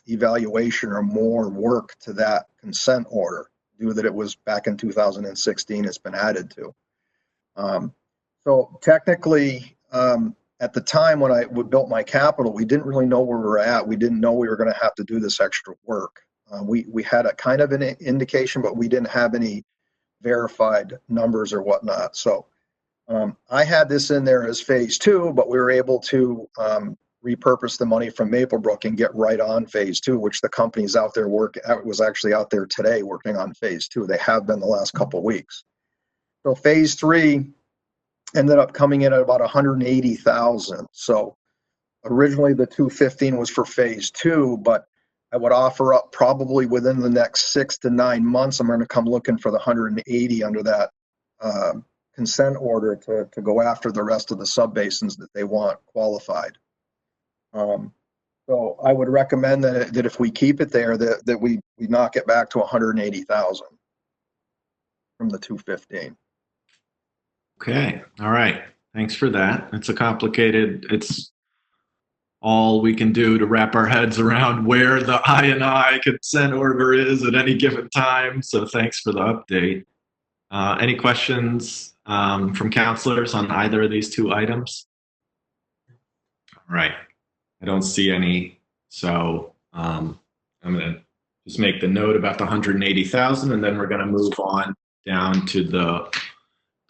evaluation or more work to that consent order, due that it was back in 2016, it's been added to. So technically, at the time when I built my capital, we didn't really know where we were at. We didn't know we were going to have to do this extra work. We had a kind of an indication, but we didn't have any verified numbers or whatnot. So I had this in there as phase two, but we were able to repurpose the money from Maple Brook and get right on phase two, which the company's out there was actually out there today working on phase two. They have been the last couple of weeks. So phase three ended up coming in at about 180,000. So originally the 215 was for phase two, but I would offer up probably within the next 6 to 9 months, I'm going to come looking for the 180 under that consent order to go after the rest of the sub-basins that they want qualified. So I would recommend that if we keep it there, that we knock it back to 180,000 from the 215. Okay, all right. Thanks for that. It's all we can do to wrap our heads around where the I consent order is at any given time. So thanks for the update. Any questions from counselors on either of these two items? All right. I don't see any. So I'm going to just make the note about the 180,000, and then we're going to move on down to the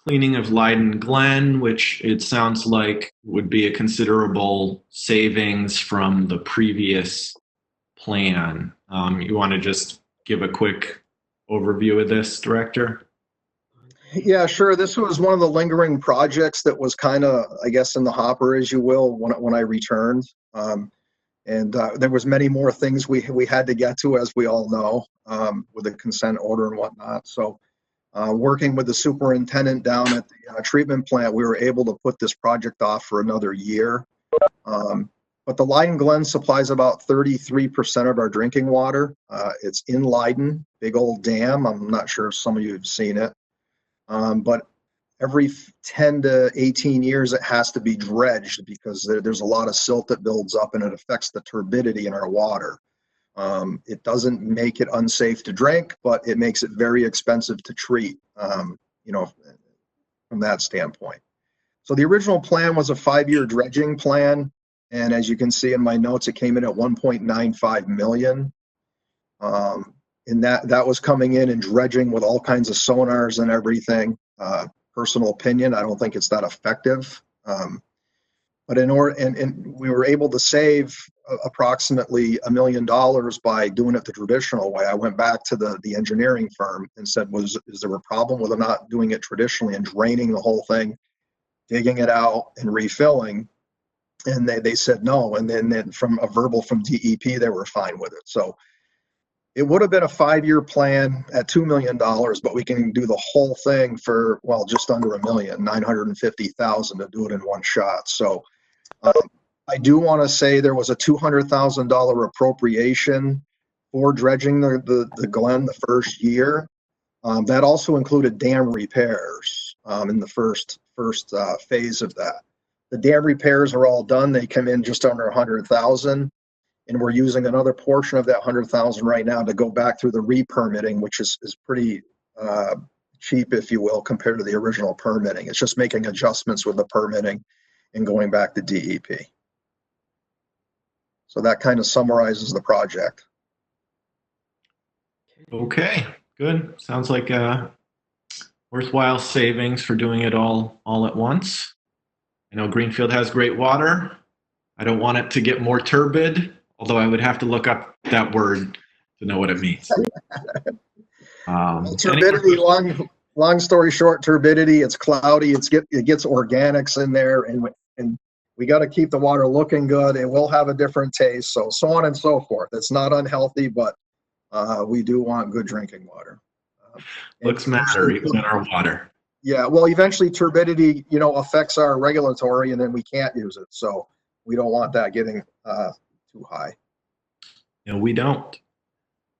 cleaning of Leiden Glen, which it sounds like would be a considerable savings from the previous plan. You want to just give a quick overview of this, Director? Yeah, sure. This was one of the lingering projects that was kind of, I guess, in the hopper, as you will, when I returned. There was many more things we had to get to, as we all know, with the consent order and whatnot. So working with the superintendent down at the treatment plant, we were able to put this project off for another year. But the Leiden Glen supplies about 33% of our drinking water. It's in Leiden, big old dam. I'm not sure if some of you have seen it. But every 10 to 18 years, it has to be dredged because there's a lot of silt that builds up and it affects the turbidity in our water. It doesn't make it unsafe to drink, but it makes it very expensive to treat, from that standpoint. So the original plan was a 5-year dredging plan. And as you can see in my notes, it came in at 1.95 million. And that was coming in and dredging with all kinds of sonars and everything. Personal opinion, I don't think it's that effective. But in order, and we were able to save approximately $1 million by doing it the traditional way. I went back to the engineering firm and said, is there a problem with not doing it traditionally and draining the whole thing, digging it out and refilling? And they said no. And then from a verbal from DEP, they were fine with it. So it would have been a 5-year plan at $2 million, but we can do the whole thing for, well, just under $1 million, 950,000 to do it in one shot. So I do want to say there was a $200,000 appropriation for dredging the Glen the first year. That also included dam repairs in the first phase of that. The dam repairs are all done. They come in just under 100,000, and we're using another portion of that 100,000 right now to go back through the re-permitting, which is pretty cheap, if you will, compared to the original permitting. It's just making adjustments with the permitting and going back to DEP. So that kind of summarizes the project. Okay, good. Sounds like a worthwhile savings for doing it all at once. I know Greenfield has great water. I don't want it to get more turbid, although I would have to look up that word to know what it means. Turbidity, long story short, turbidity, it's cloudy, it gets organics in there, and we got to keep the water looking good. It will have a different taste, so on and so forth. It's not unhealthy, but we do want good drinking water. Looks matter even in our water. Yeah, well, eventually turbidity, affects our regulatory, and then we can't use it. So we don't want that getting too high. No, we don't.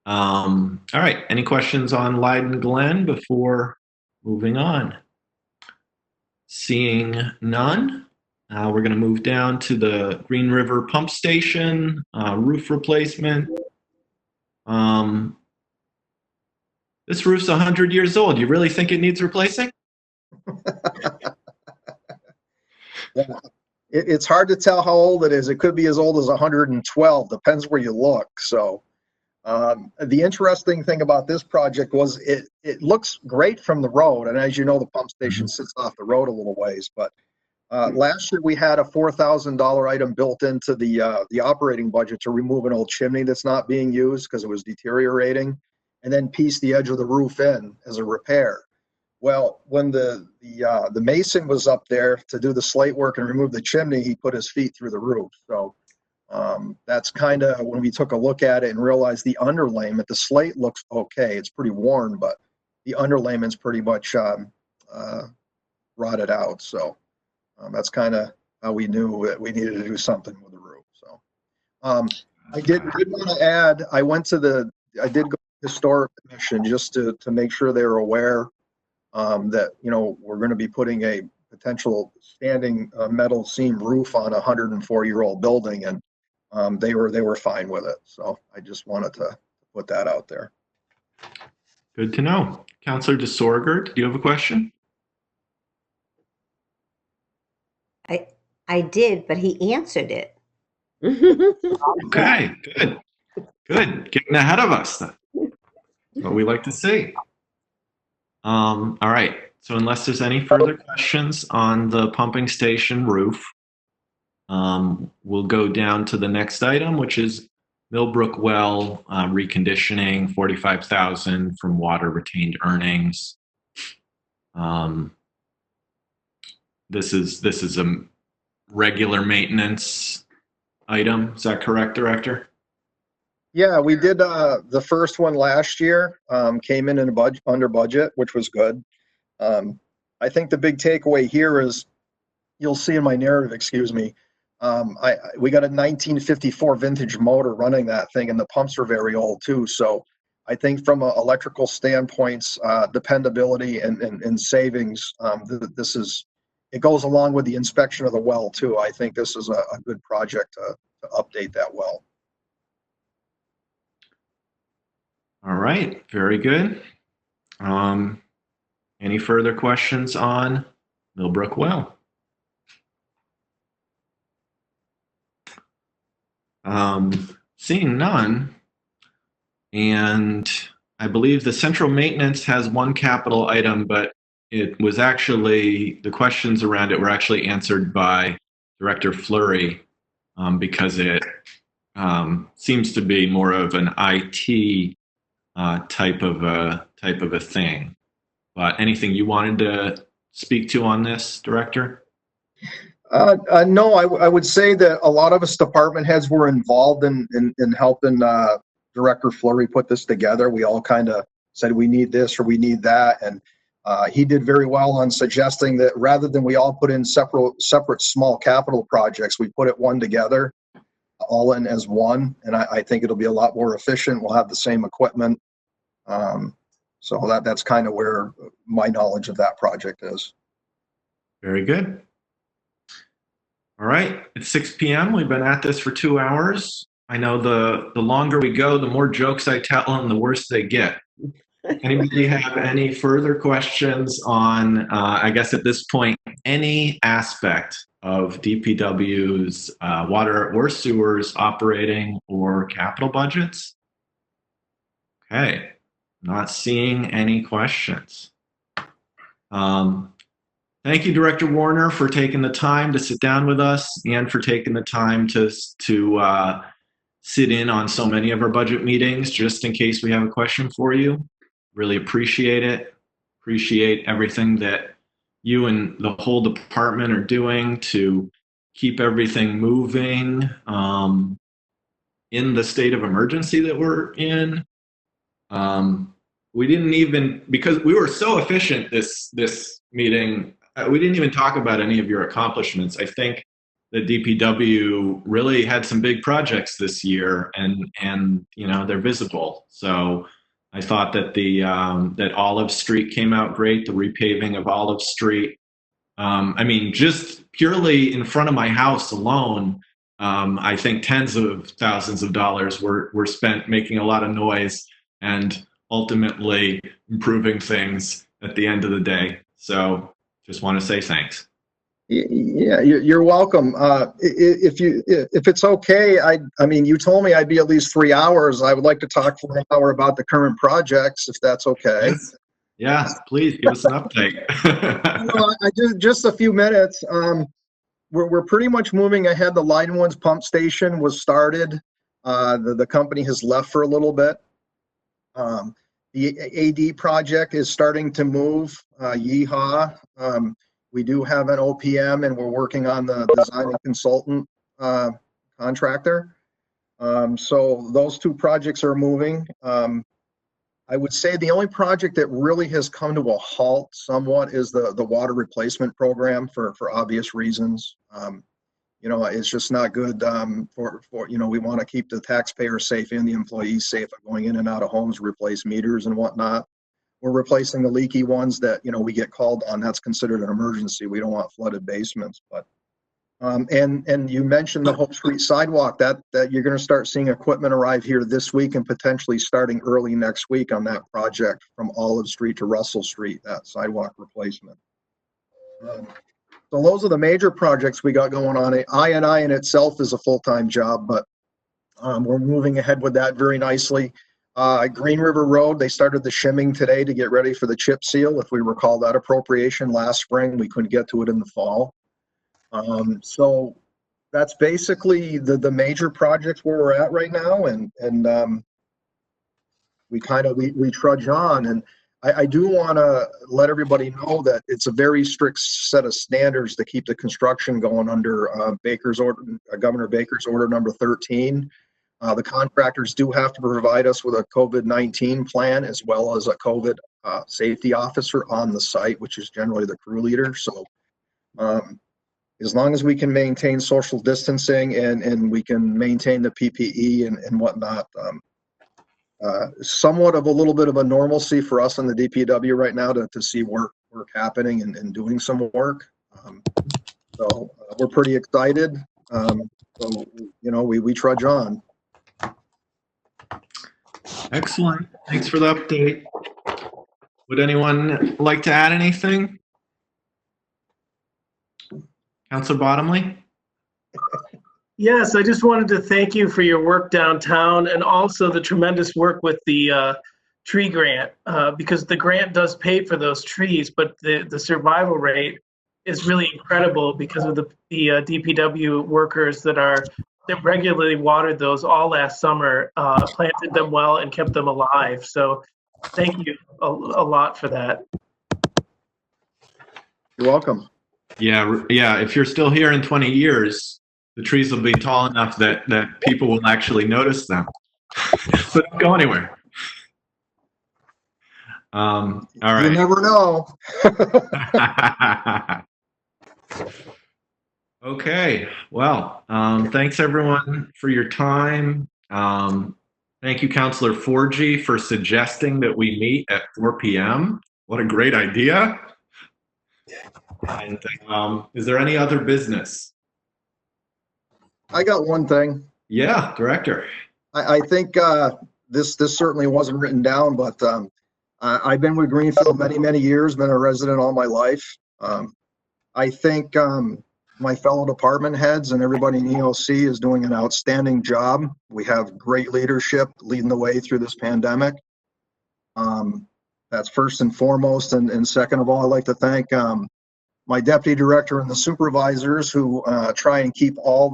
All right. Any questions on Leyden Glen before moving on? Seeing none, we're going to move down to the Green River Pump Station roof replacement. This roof's 100 years old. You really think it needs replacing? Yeah. It's hard to tell how old it is. It could be as old as 112, depends where you look. So the interesting thing about this project was it looks great from the road. And as you know, the pump station sits off the road a little ways. But last year we had a $4,000 item built into the operating budget to remove an old chimney that's not being used because it was deteriorating, and then piece the edge of the roof in as a repair. Well, when the mason was up there to do the slate work and remove the chimney, he put his feet through the roof. So that's kind of when we took a look at it and realized the underlayment, the slate looks okay. It's pretty worn, but the underlayment's pretty much rotted out. So that's kind of how we knew that we needed to do something with the roof. So I did want to add, I did go to the Historic Commission just to make sure they were aware that, we're going to be putting a potential standing metal seam roof on a 104-year-old building, and they were fine with it. So I just wanted to put that out there. Good to know. Councilor DeSorger, do you have a question? I did, but he answered it. Okay, good. Good. Getting ahead of us. That's what we like to see. All right. So unless there's any further questions on the pumping station roof, we'll go down to the next item, which is Millbrook Well reconditioning, $45,000 from water retained earnings. This is a regular maintenance item. Is that correct, Director? Yeah, we did the first one last year, came in under budget, which was good. I think the big takeaway here is, you'll see in my narrative, excuse me, we got a 1954 vintage motor running that thing, and the pumps are very old too. So I think from an electrical standpoint, dependability and savings, it goes along with the inspection of the well too. I think this is a good project to update that well. All right, very good. Any further questions on Millbrook Well? Seeing none, and I believe the central maintenance has one capital item, but it was actually, the questions around it were actually answered by Director Fleury because it seems to be more of an IT type of a thing. But anything you wanted to speak to on this, Director? No, I would say that a lot of us department heads were involved in helping Director Fleury put this together. We all kind of said we need this or we need that, and He did very well on suggesting that rather than we all put in separate small capital projects, we put it one together, all in as one. And I think it'll be a lot more efficient. We'll have the same equipment. So that's kind of where my knowledge of that project is. Very good. All right, it's 6 p.m. We've been at this for 2 hours. I know the longer we go, the more jokes I tell and the worse they get. Anybody have any further questions on, I guess at this point, any aspect of DPW's water or sewers operating or capital budgets? Okay, not seeing any questions. Thank you, Director Warner, for taking the time to sit down with us and for taking the time to sit in on so many of our budget meetings, just in case we have a question for you. Really appreciate it. Appreciate everything that you and the whole department are doing to keep everything moving in the state of emergency that we're in. We didn't even, because we were so efficient this meeting, we didn't even talk about any of your accomplishments. I think the DPW really had some big projects this year, and you know, they're visible. So I thought that that Olive Street came out great, the repaving of Olive Street. I mean, just purely in front of my house alone, I think tens of thousands of dollars were spent making a lot of noise and ultimately improving things at the end of the day. So just want to say thanks. Yeah, you're welcome. If it's okay, I mean, you told me I'd be at least 3 hours. I would like to talk for an hour about the current projects, if that's okay. Yes, please give us an update. I just a few minutes. We're pretty much moving ahead. The Line Woods pump station was started. The company has left for a little bit. The AD project is starting to move. Yeehaw. We do have an OPM, and we're working on the design and consultant contractor. So those two projects are moving. I would say the only project that really has come to a halt somewhat is the water replacement program for obvious reasons. You know, it's just not good for you know, we want to keep the taxpayers safe and the employees safe going in and out of homes, replace meters and whatnot. We're replacing the leaky ones that, you know, we get called on. That's considered an emergency. We don't want flooded basements. But and you mentioned the Hope Street sidewalk, that you're going to start seeing equipment arrive here this week and potentially starting early next week on that project from Olive Street to Russell Street, that sidewalk replacement. So those are the major projects we got going on. I in itself is a full-time job, but we're moving ahead with that very nicely. Green River Road, they started the shimming today to get ready for the chip seal. If we recall that appropriation last spring, we couldn't get to it in the fall. So that's basically the major projects where we're at right now, and we trudge on. And I do want to let everybody know that it's a very strict set of standards to keep the construction going under Baker's order, Governor Baker's order number 13. The contractors do have to provide us with a COVID-19 plan as well as a COVID safety officer on the site, which is generally the crew leader. So as long as we can maintain social distancing and we can maintain the PPE and whatnot, somewhat of a little bit of a normalcy for us in the DPW right now to see work happening and doing some work. So we're pretty excited. So, you know, we trudge on. Excellent. Thanks for the update. Would anyone like to add anything? Councilor Bottomley? Yes, I just wanted to thank you for your work downtown and also the tremendous work with the tree grant, because the grant does pay for those trees, but the survival rate is really incredible because of the DPW workers that regularly watered those all last summer, planted them well and kept them alive. So thank you a lot for that. You're welcome. Yeah. If you're still here in 20 years, the trees will be tall enough that people will actually notice them. So don't go anywhere. All You right. never know. Okay, well, thanks everyone for your time. Thank you, Counselor Forgy, for suggesting that we meet at 4 p.m. What a great idea. And is there any other business? I got one thing. Yeah, Director. I think this certainly wasn't written down, but I've been with Greenfield many years, been a resident all my life. I think my fellow department heads and everybody in EOC is doing an outstanding job. We have great leadership leading the way through this pandemic. That's first and foremost. And second of all, I'd like to thank my deputy director and the supervisors who try and keep all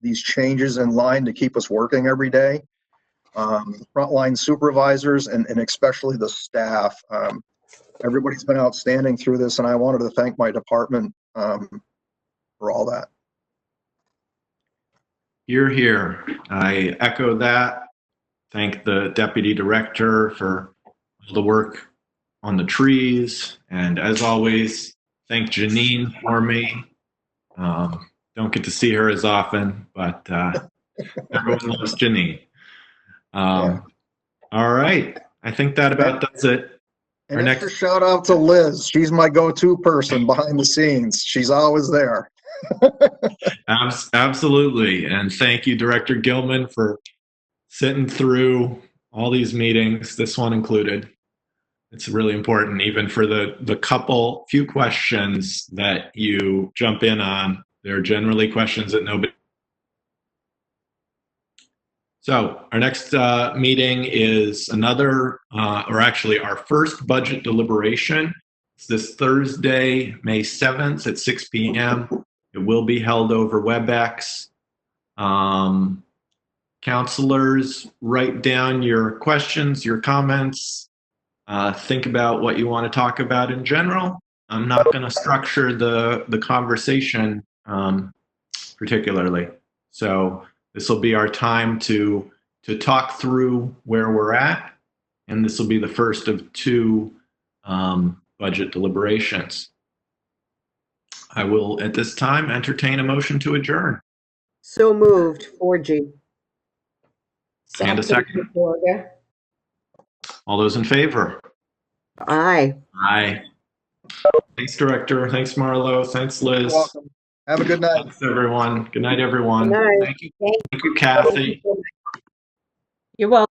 these changes in line to keep us working every day. Frontline supervisors and especially the staff. Everybody's been outstanding through this, and I wanted to thank my department for all that. You're here. I echo that. Thank the deputy director for all the work on the trees. And as always, thank Janine for me. Don't get to see her as often, but everyone loves Janine. Yeah. All right. I think that about does it. And Our extra next- shout out to Liz. She's my go-to person behind the scenes. She's always there. Absolutely. And thank you, Director Gilman, for sitting through all these meetings, this one included. It's really important, even for the few questions that you jump in on. They're generally questions that nobody. So our next meeting is another, or actually our first budget deliberation. It's this Thursday, May 7th at 6 p.m. It will be held over WebEx. Counselors, write down your questions, your comments. Think about what you want to talk about in general. I'm not going to structure the conversation particularly. So this will be our time to talk through where we're at, and this will be the first of two budget deliberations. I will, at this time, entertain a motion to adjourn. So moved, 4G. And a second. All those in favor? Aye. Aye. Thanks, Director. Thanks, Marlo. Thanks, Liz. You're welcome. Have a good night. Thanks, everyone. Good night, everyone. Good night. Thank you. Thank you, Kathy. You're welcome.